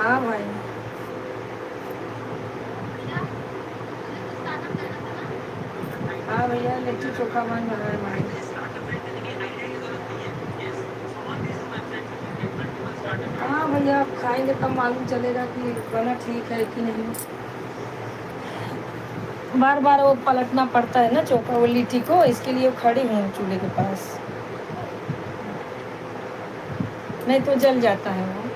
S1: हाँ भाई हाँ भैया, लिट्टी चोखा बन रहा है भाई। हाँ भैया, आप खाएंगे तब मालूम चलेगा कि बना ठीक है कि नहीं। बार बार वो पलटना पड़ता है ना चोखा, वो लिट्टी को, इसके लिए खड़ी हूँ चूल्हे के पास, नहीं तो जल जाता है वो।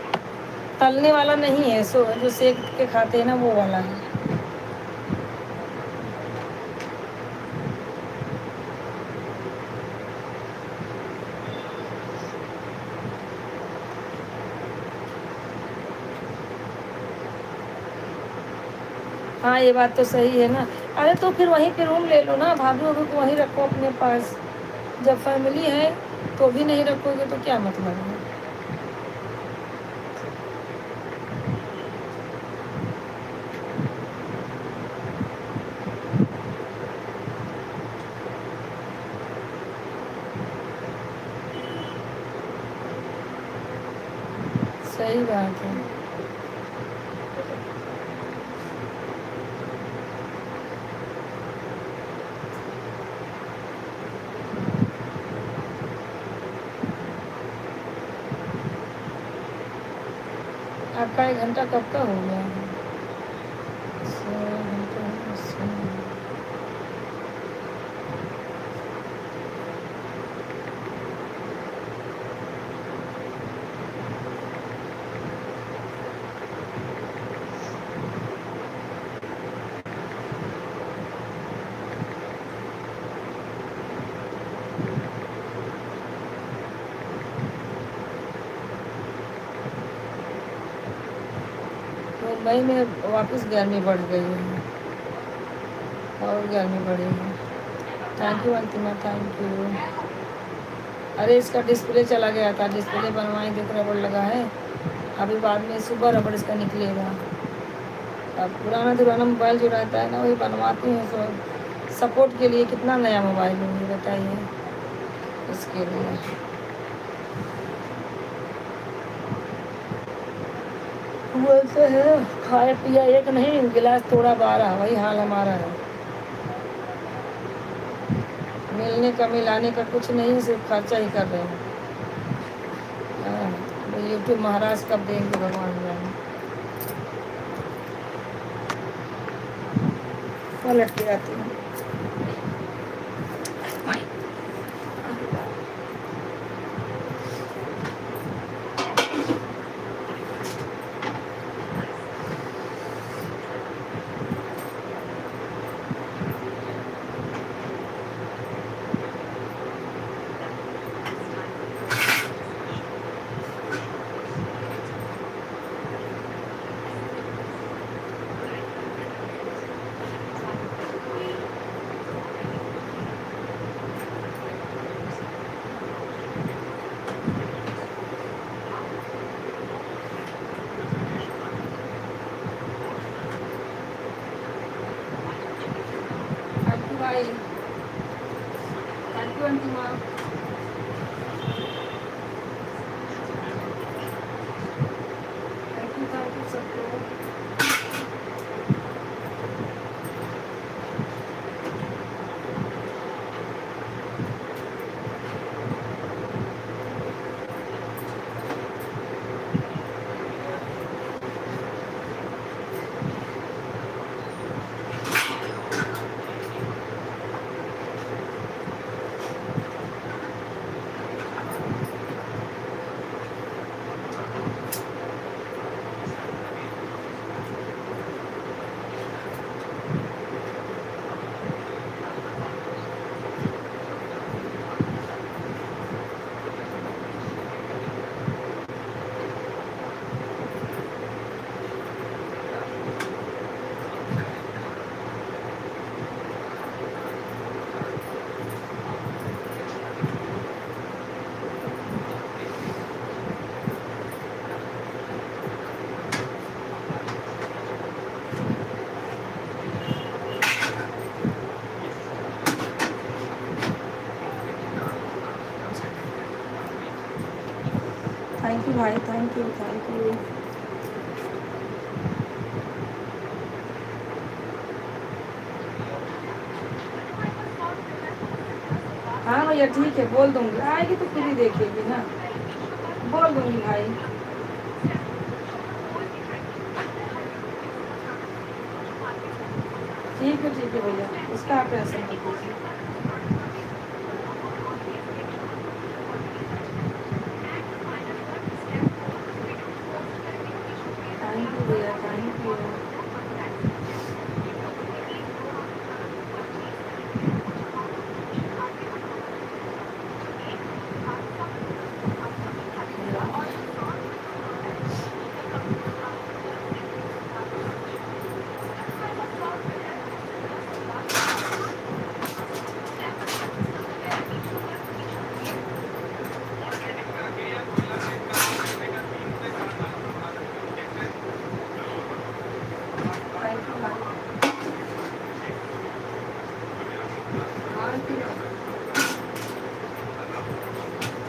S1: तलने वाला नहीं है, सो जो सेक के खाते हैं ना वो वाला है। हाँ ये बात तो सही है ना। अरे तो फिर वहीं पे रूम ले लो ना, भाभी भाभी को वहीं रखो अपने पास। जब फैमिली है तो भी नहीं रखोगे तो क्या मतलब है। सही बात है। आपका 1 घंटा कब का हो गया है? 6 घंटे 80 मिनट। मुंबई में वापस गर्मी बढ़ गई है, और गर्मी बढ़ेगी। Thank you Antima, thank you. अरे इसका डिस्प्ले चला गया था, डिस्प्ले बनवाए, देखो रबड़ लगा है। अभी बाद में सुबह रबड़ इसका निकलेगा। अब पुराना पुराना मोबाइल जो रहता है ना वही बनवाती हूँ, तो सपोर्ट के लिए कितना नया मोबाइल लूँगी बताइए, इसके लिए। बोलते हैं खाए पिया एक नहीं, गिलास तोड़ा 12, वही हाल हमारा है। मिलने का मिलाने का कुछ नहीं, सिर्फ खर्चा ही कर रहे हैं। हाँ, यूट्यूब महाराज कब देंगे भगवान जाने। पलट के आती हूँ। भाई थैंक यू आंटी माँ। थैंक यू सबको। थैंक यू भाई, थैंक यू थैंक यू। हाँ भैया ठीक है, बोल दूंगी, आएगी तो फिर ही देखेगी ना, बोल दूंगी भाई। ठीक है भैया, उसका आप टेंशन मत लीजिए। थैंक यू भैया, थैंक यू।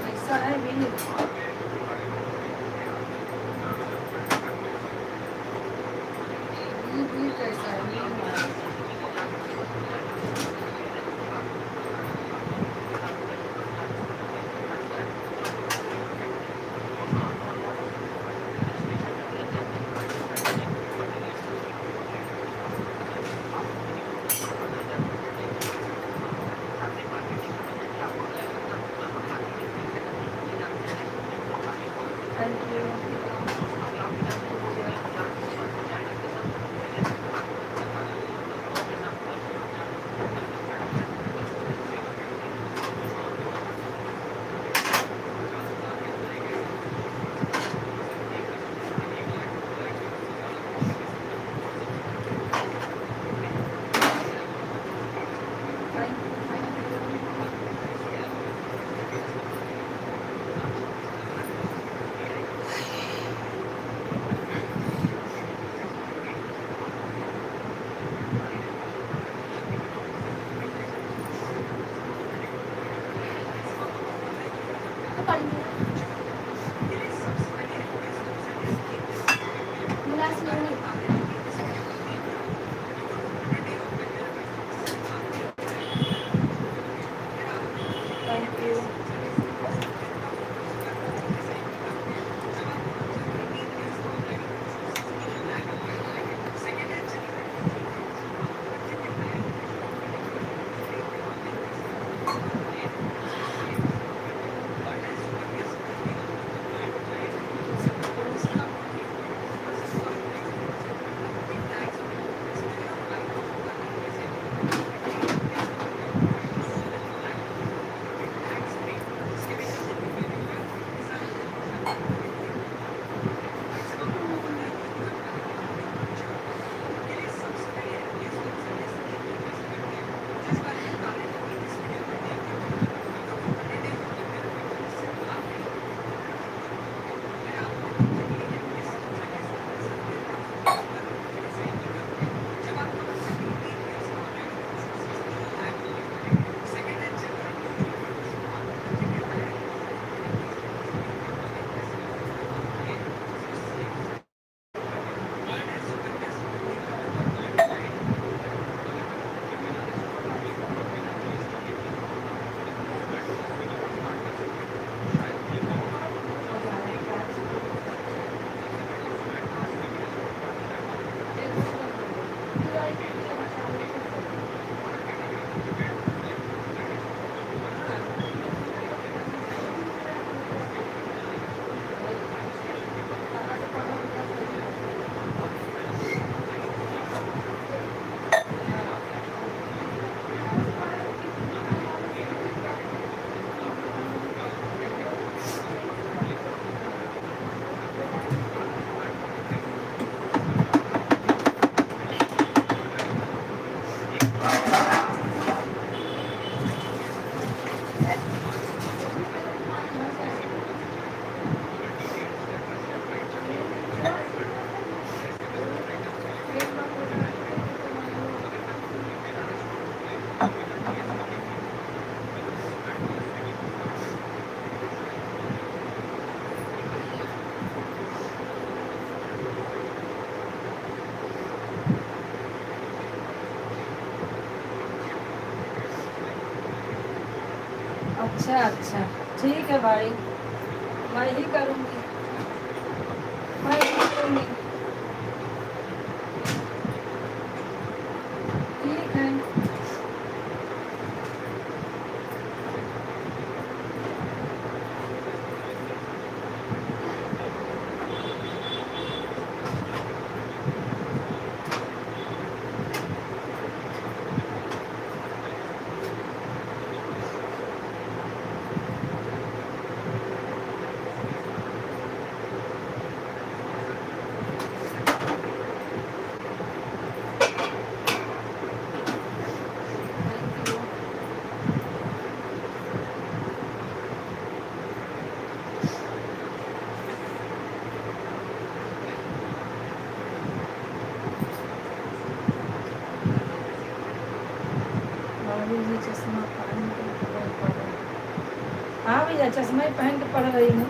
S1: ऐसा है भी कैसा है। अच्छा अच्छा, ठीक है भाई, मैं ही करूँगी, मैं ही करूँगी। ठीक है। भाभी जी चश्मा पहन के पढ़ रही हूँ। हाँ भैया, चश्मा ही पहन के पढ़ रही हूँ।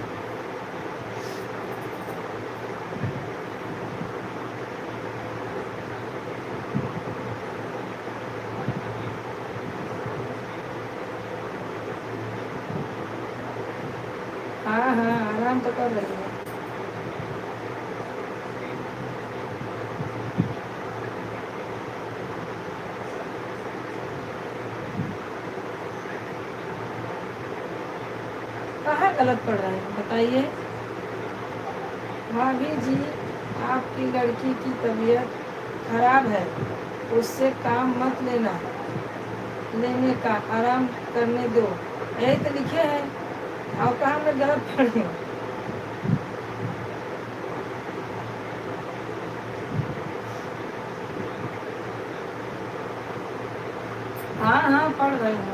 S1: हाँ हाँ, आराम तो कर रही है। कहाँ गलत पढ़ रहे हैं बताइए। भाभी जी, आपकी लड़की की तबीयत खराब है, उससे काम मत लेने का, आराम करने दो, यही तो लिखे हैं। और कहाँ मैं गलत पढ़ रही हूँ। हाँ हाँ, पढ़ रही हूँ।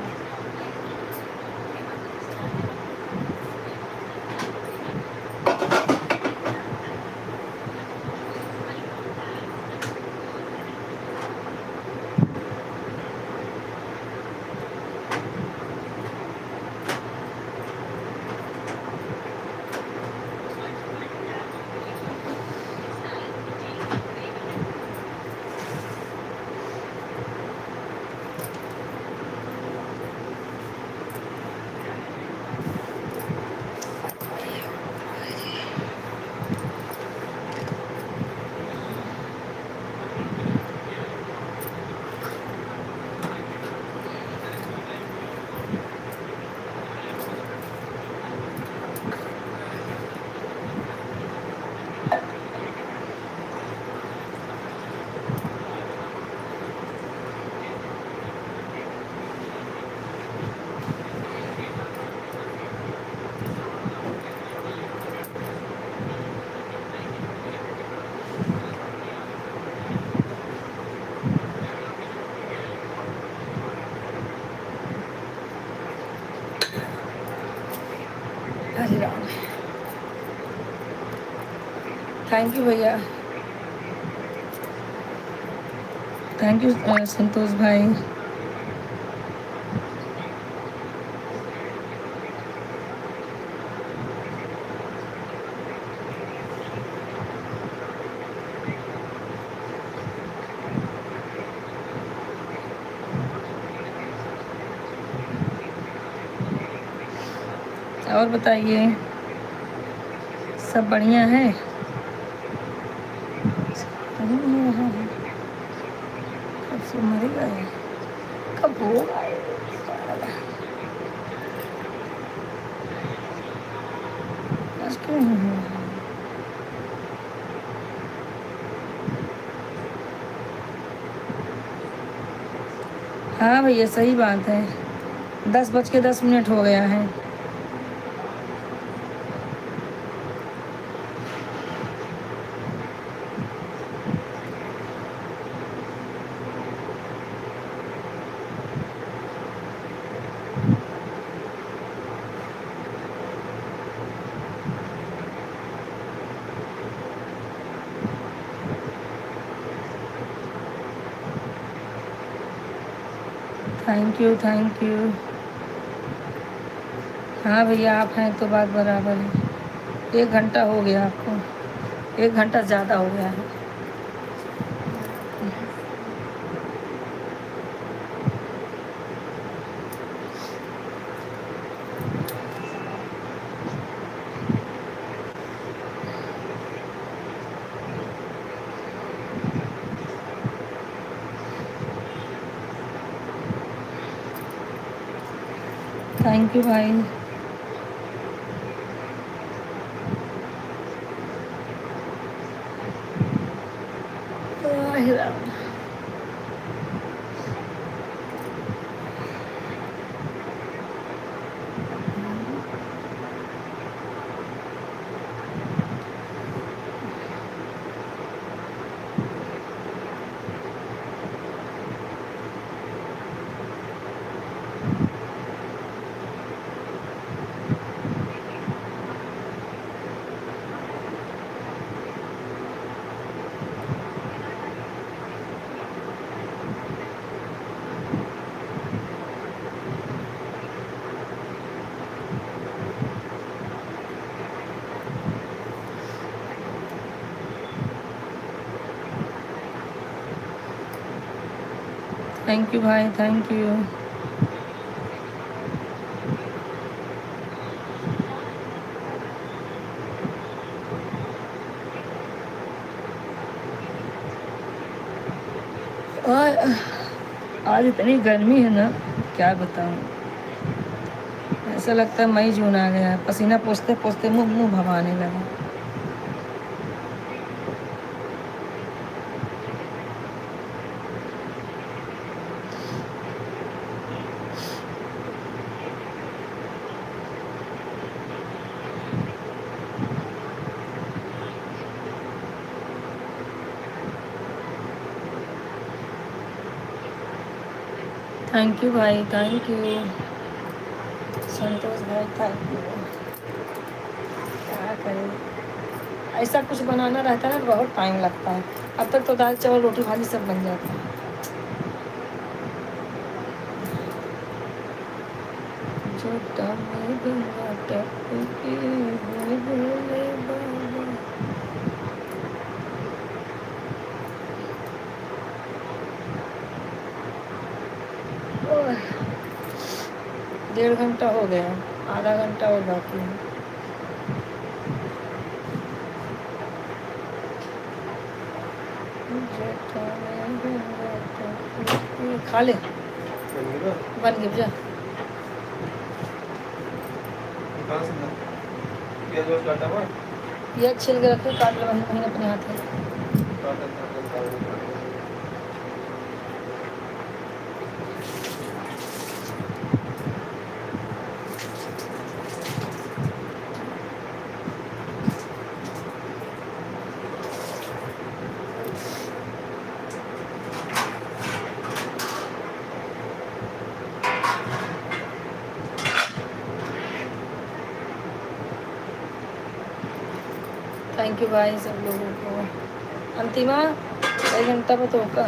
S1: हरे राम। थैंक यू भैया, थैंक यू संतोष भाई। और बताइए, सब बढ़िया है? कहीं नहीं रहा है, कब से मरेगा ये, कब होगा ये? आज क्यों नहीं हुआ? हाँ भैया, सही बात है। 10:10 हो गया है। Thank you, thank you. हाँ भैया, आप हैं तो बात बराबर है। 1 घंटा हो गया आपको, 1 घंटा ज़्यादा हो गया है। थैंक यू भाई। आह, राम। थैंक यू भाई, थैंक यू। और आज इतनी गर्मी है ना, क्या बताऊँ। ऐसा लगता है मई जून आ गया है। पसीना पोंछते पोंछते मुंह मुंह भवाने लगा। थैंक यू भाई, थैंक यू संतोष भाई, थैंक यू। क्या करें, ऐसा कुछ बनाना रहता है ना तो बहुत टाइम लगता है। अब तक तो दाल चावल रोटी भाजी सब बन जाता है। छोटा मैं गंगा टपके हुए भोले बाबा। ओह, 1.5 घंटा हो गया, आधा घंटा और बाकी है। छोटा मैं गंगा टपके, खा ले, बन गया जा। ये छिल के रखे, काट लो वहीं वहीं अपने हाथ है। थैंक यू भाई सब लोगों को। अंतिमा 1 घंटा पर तो का।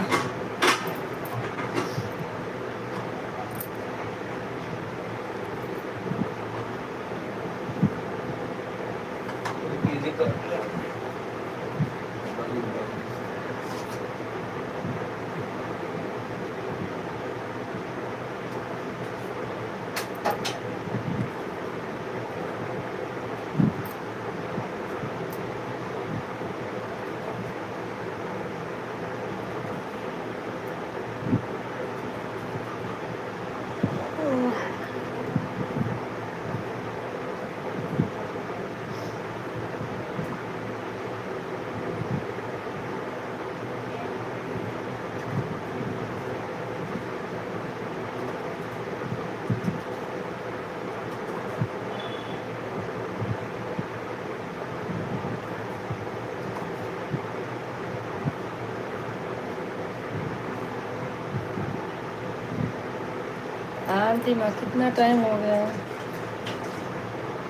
S1: अंतिमा कितना टाइम हो गया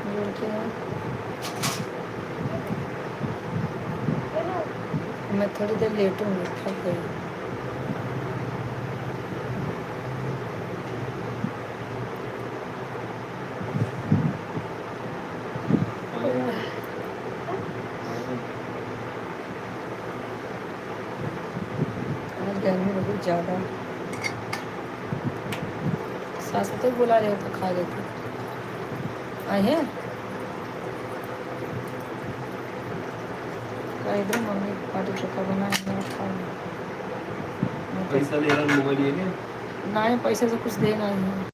S1: जुड़ के? मैं थोड़ी देर लेटूंगी, थक गई। ज़्यादा। सास तो बुला रहे हो तो खा लेते। आए हैं इधर मम्मी बाटी चोखा बनाए खा।
S2: पैसा ले रहा मोबाइल ये क्या?
S1: ना पैसे से कुछ देना ही है।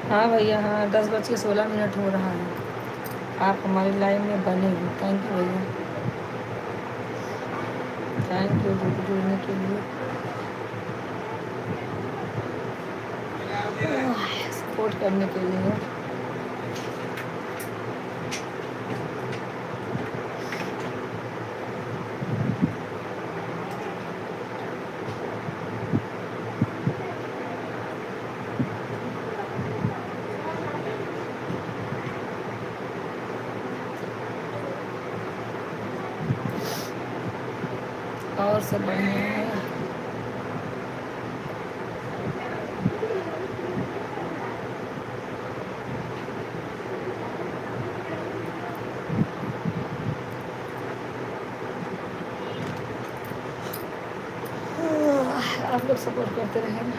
S1: हाँ भैया, हाँ 10:16 हो रहा है। आप हमारी लाइव में बने हुए। थैंक यू भैया, थैंक यू जुड़ने के लिए, सपोर्ट करने के लिए। और सब बढ़िया है। आप लोग सपोर्ट करते रहें।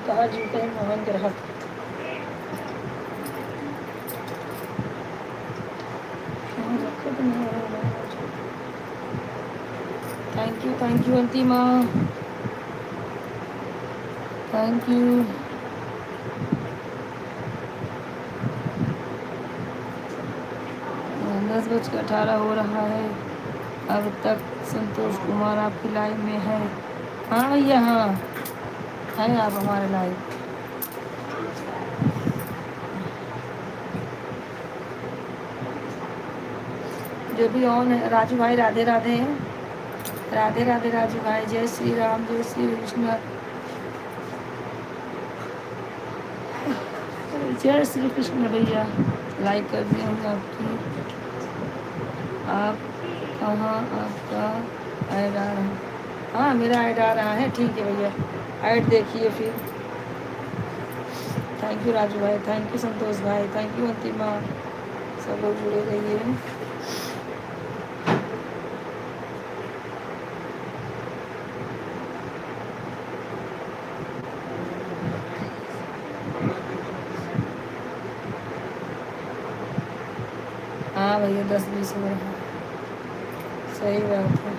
S1: कहा जीते हैं मोहन ग्राहक। Thank you Antima, thank you. 10:18 हो रहा है। अब तक संतोष कुमार आपकी लाइव में है। हाँ भैया, हाँ है आप हमारे लाइव। जो भी ऑन है, राजू भाई राधे राधे, राधे राधे राजू भाई, जय श्री राम, जय श्री कृष्ण, जय श्री कृष्ण। भैया लाइक कर दिए होंगे आपकी। आप कहाँ आपका ऐड आ रहा है? हाँ मेरा ऐड आ रहा है, ठीक है भैया, ऐड देखिए फिर। थैंक यू राजू भाई, थैंक यू संतोष भाई, थैंक यू अंतिमा, सब लोग जुड़े रहिए। हाँ भैया 10-20 हो रहा है, सही बात है।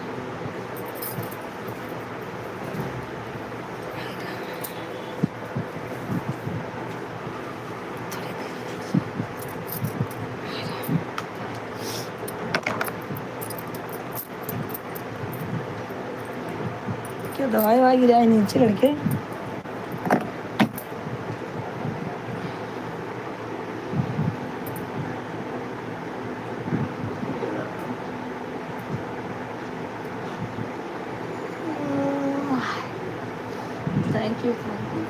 S1: क्या दवाई ववाई गिराए नीचे लड़के? Thank you thank you.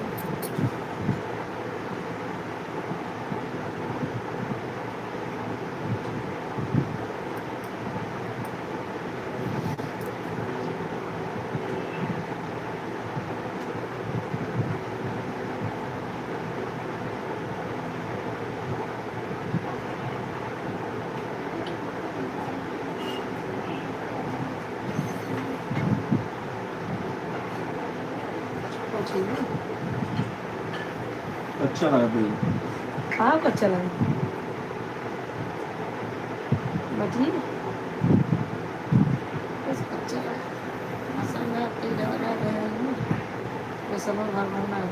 S1: पूछिए।
S2: अच्छा लगा भाई।
S1: हाँ को अच्छा लगा। बैठिए। बस अच्छा लगा। पसंद है आपके जा रहे हैं वो समय भर भरना है।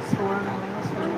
S1: सोना है सोना।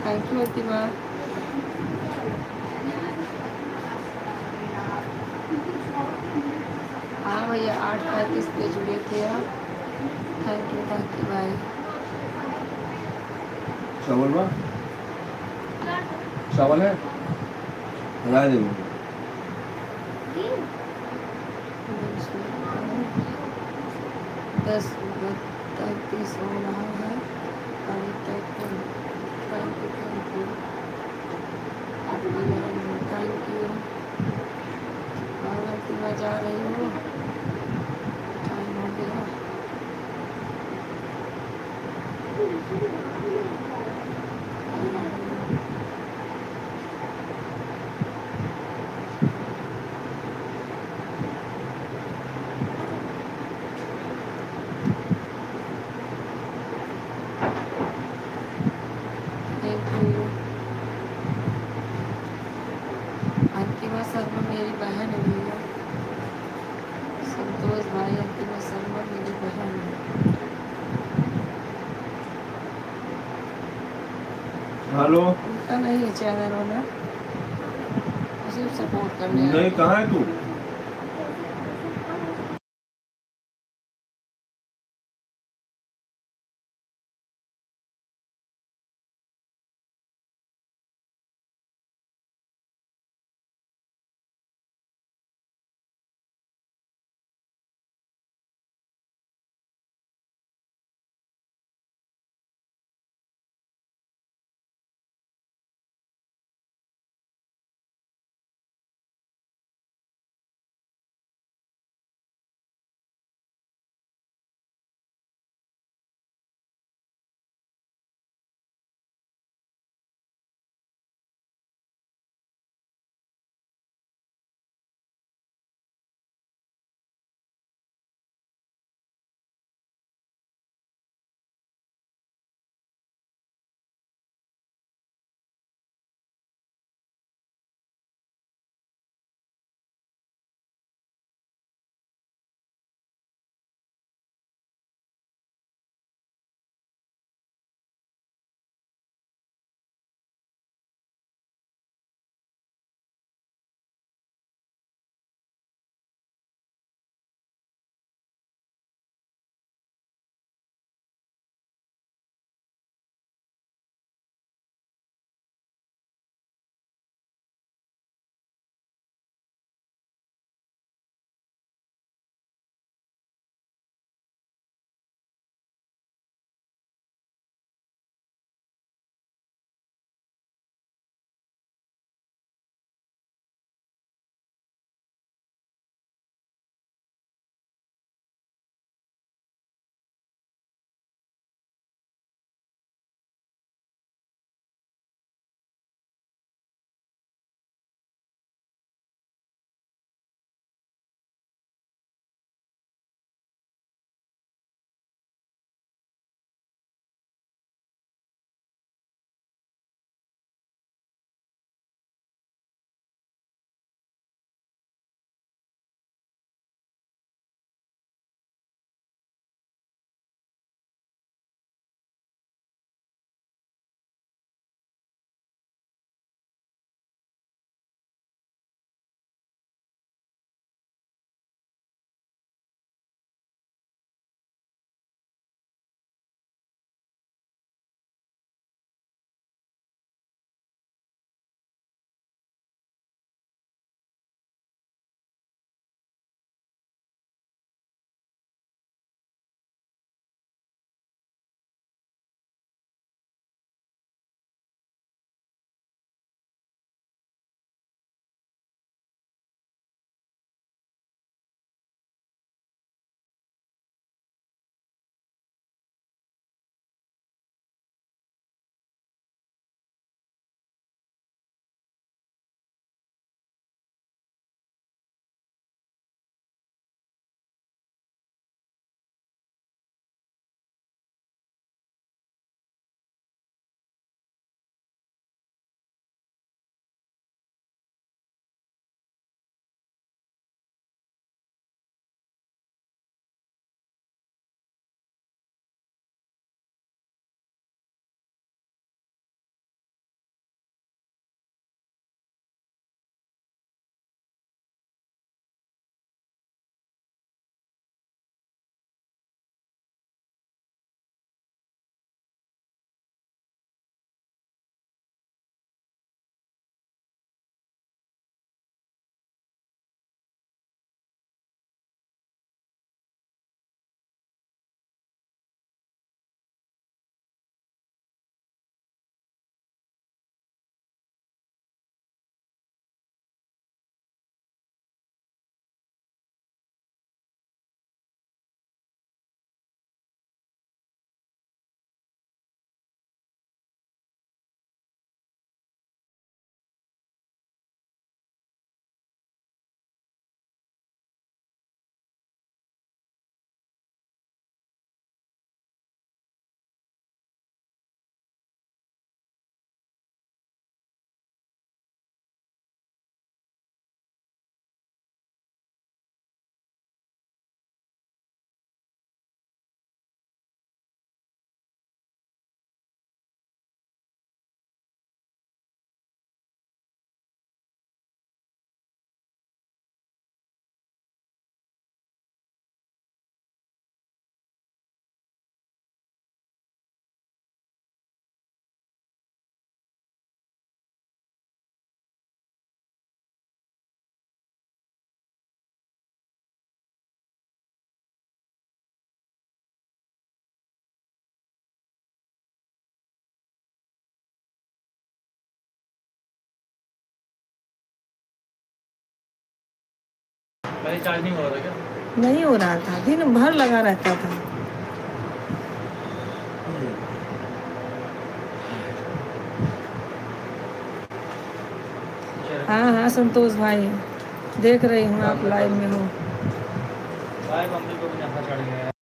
S1: Thank you Atima. हाँ भैया 8:35 पे जुड़े थे आप। थैंक यू भाई।
S2: चावल बा चावल है हजा दे।
S1: 10:35 हो रहा है अभी तक। Thank you thank you. और अतिमा जा रही हूँ। टाइम हो गया। Thank you. अंतिमा शर्मा मेरी बहन है भैया। संतोष भाई अंतिमा शर्मा मेरी बहन है।
S2: हेलो
S1: उनका नहीं है चैनल वाला। उसे सपोर्ट करने
S2: नहीं कहाँ है तू।
S3: पहले चार्ज नहीं हो रहा था क्या?
S1: नहीं हो रहा था, दिन भर लगा रहता था। हाँ हाँ संतोष भाई, देख रही हूँ आप लाइव में हो।
S3: भाई मम्मी को भी नशा चढ़ गया है।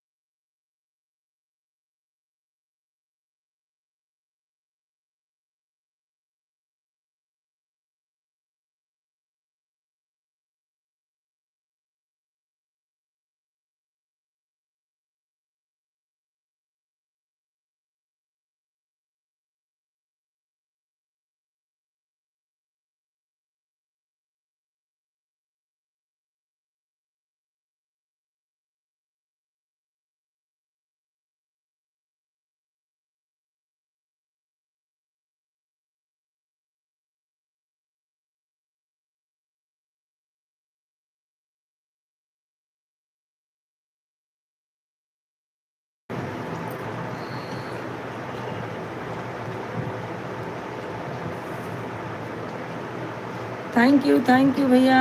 S1: थैंक यू भैया।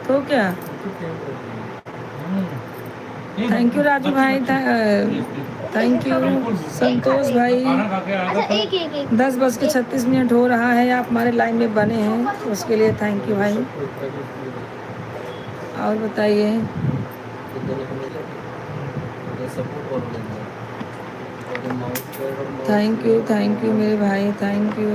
S1: तो क्या, थैंक यू राजू भाई, थैंक यू संतोष भाई।
S4: अच्छा एक एक एक
S1: 10:36 हो रहा है, आप हमारे लाइन में बने हैं तो उसके लिए थैंक यू भाई। और बताइए, थैंक यू मेरे भाई, थैंक यू।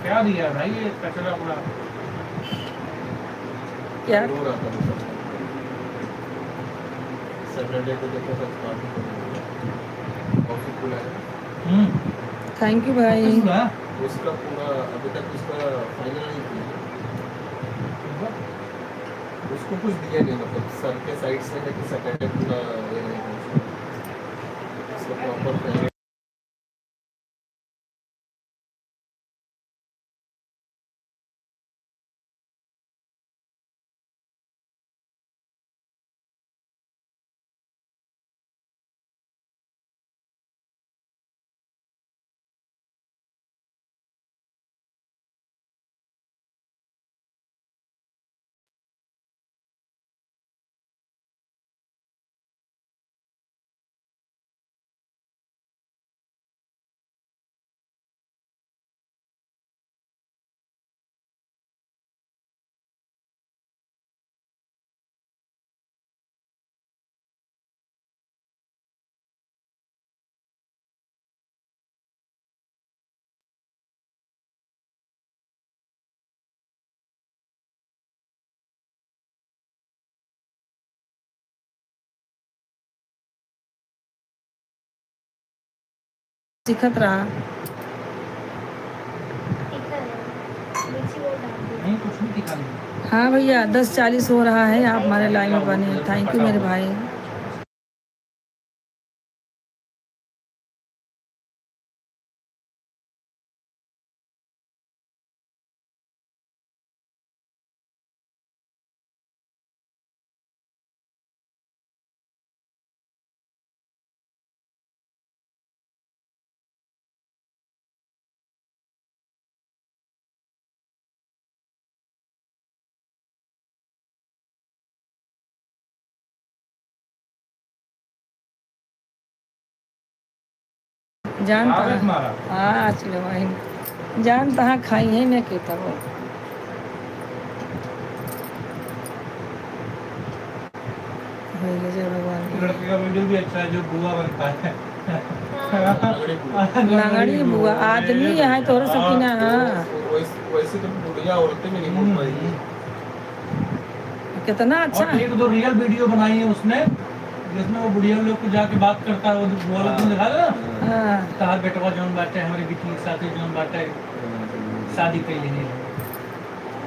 S3: क्या दिया भाई ये कचरा पूरा?
S1: क्या
S5: सैटरडे को देखो तक पार्टी कॉफी पूरा है।
S1: थैंक यू भाई।
S5: उसका पूरा अभी तक उसका फाइनल नहीं किया, उसको कुछ दिया नहीं, मतलब सर के साइड से है कि सैटरडे पूरा ये रहेगा उसका प्रॉपर फाइनल।
S1: दिखत रहा।
S4: मिर्ची वो डाल दी।
S3: नहीं कुछ नहीं दिखा नहीं।
S1: हाँ भैया 10:40 हो रहा है, आप हमारे लाइन में बने हैं, थैंक यू मेरे भाई। जान
S3: कागज
S1: तहाँ
S3: मारा।
S1: हाँ चलो भाई, जान तहाँ खाई है मैं कहता हूँ। भगवान की
S3: लड़के का वीडियो भी अच्छा है जो बुआ बनता है।
S1: लंगड़ी बुआ आदमी है तो सकीना। हाँ
S5: वैसे तो बुढ़िया औरतें भी नहीं बोल पाएगी।
S1: कितना अच्छा
S3: और एक दो रियल वीडियो बनाई है उसने जिसमें वो बुढ़िया लोग को जाके बात करता है, वो बुआ लोग को दिखा दे ना,
S1: हाँ
S3: कहा बेटवा जौन बाटे हमारे बेटी के साथ जौन बाटे शादी कर लेने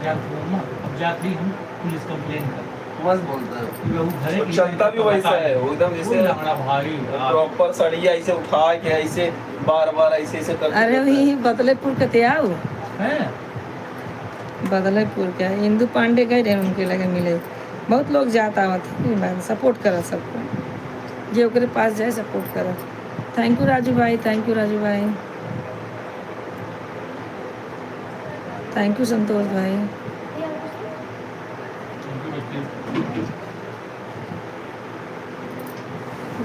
S3: अब जाती हम पुलिस कंप्लेन कर
S5: मस्त बोलता है,
S3: वो घरे की
S5: चलता भी वैसा है, वो एकदम जैसे
S3: लंगड़ा भाई
S5: प्रॉपर सड़िया ऐसे उठा के ऐसे बार बार ऐसे ऐसे करके
S1: अरे
S5: देता है।
S1: वही बदलेपुर के थे आओ,
S3: है।
S1: बदलेपुर के इंदू पांडे गए रहे, उनके लगे मिले, बहुत लोग जाता हुआ सपोर्ट करा सबको, जे ओकरे पास जाए सपोर्ट करा। थैंक यू राजू भाई, थैंक यू राजू भाई, थैंक यू संतोष भाई।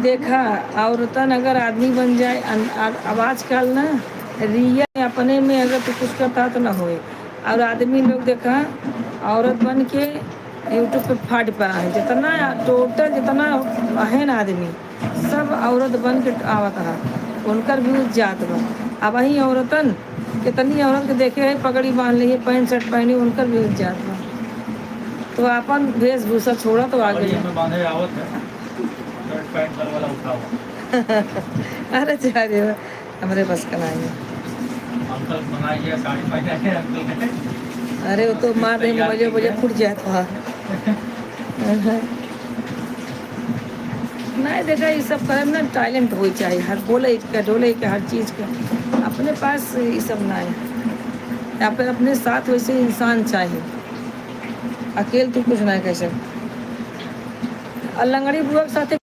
S1: देखा औरतन अगर आदमी बन जाए अब आजकल ना रिया अपने में अगर तो कुछ करता तो ना होए, और आदमी लोग देखा औरत बन के यूट्यूब पे फाट पर आए, जितना टोटल जितना है ना आदमी सब औरत बन के आवत रहा, उनकर भी जात बा। अब वही औरतन कितनी औरत के देखे है पगड़ी बांध ली है, पैंट शर्ट पहनी, उनकर भी जात बा। तो अपन वेशभूषा छोड़ा तो आगे
S3: बड़ी हमें बांधे आवत है, शर्ट पैंट सर वाला उठा हुआ।
S1: अरे जा रे हमारे बस का नहीं है।
S3: अंकल बनाइए साड़ी पहना है अंकल ने।
S1: अरे वो तो मार रही मुझे मुझे फूट जाता है। नहीं देखा ये सब करे ना टैलेंट हो चाहिए, हर बोले का डोले के हर चीज़ का अपने पास ये सब ना है, या फिर अपने साथ वैसे इंसान चाहिए, अकेले तो कुछ ना कह सकते। और लंगड़ी बुआ के साथ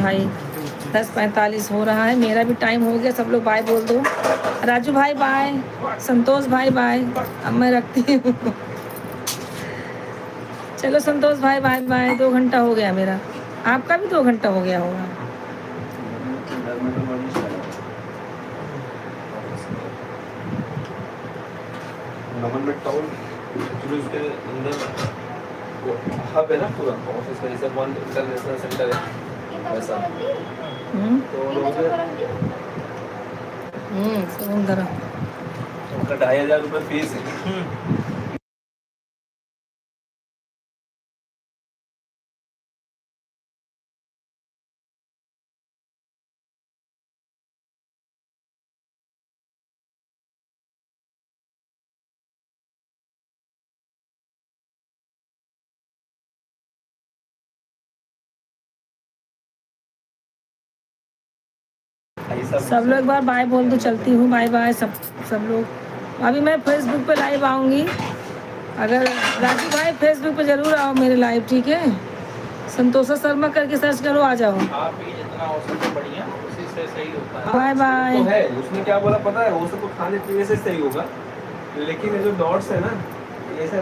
S1: भाई 10:45 हो रहा है, मेरा भी टाइम हो गया। सब लोग बाय बोल दो। राजू भाई बाय, संतोष भाई बाय। अब मैं रखती हूँ। चलो संतोष भाई बाय बाय। 2 घंटा हो गया मेरा, आपका भी 2 घंटा हो गया होगा।
S5: नमन में टाउन एक्चुअली उसके अंदर वो हब है ना पूरा ऑफिस में, जैसे वन इंटरनेशनल सेंटर है
S4: ये
S5: वैसा।
S4: बच्चों को रख दी?
S1: हम्म
S5: तो
S4: ये
S5: लोगों
S4: बच्चों को
S5: ने
S4: रख दी?
S1: सुंदर।
S5: उनका 2,500 रुपये फीस है।
S1: सब लोग एक बार बाय बोल दो, चलती हूँ। बाय बाय सब लोग। अभी मैं फेसबुक पे लाइव आऊँगी। अगर राजू भाई फेसबुक पे ज़रूर आओ मेरे लाइव, ठीक है। संतोषा शर्मा करके सर्च करो, आ जाओ।
S3: आप ही जितना हो सके बढ़िया, उसी से सही होता है।
S1: Bye bye.
S5: तो है उसने क्या बोला पता है, वो सब तो खाने पीने से सही होगा, लेकिन ये जो डॉट्स है ना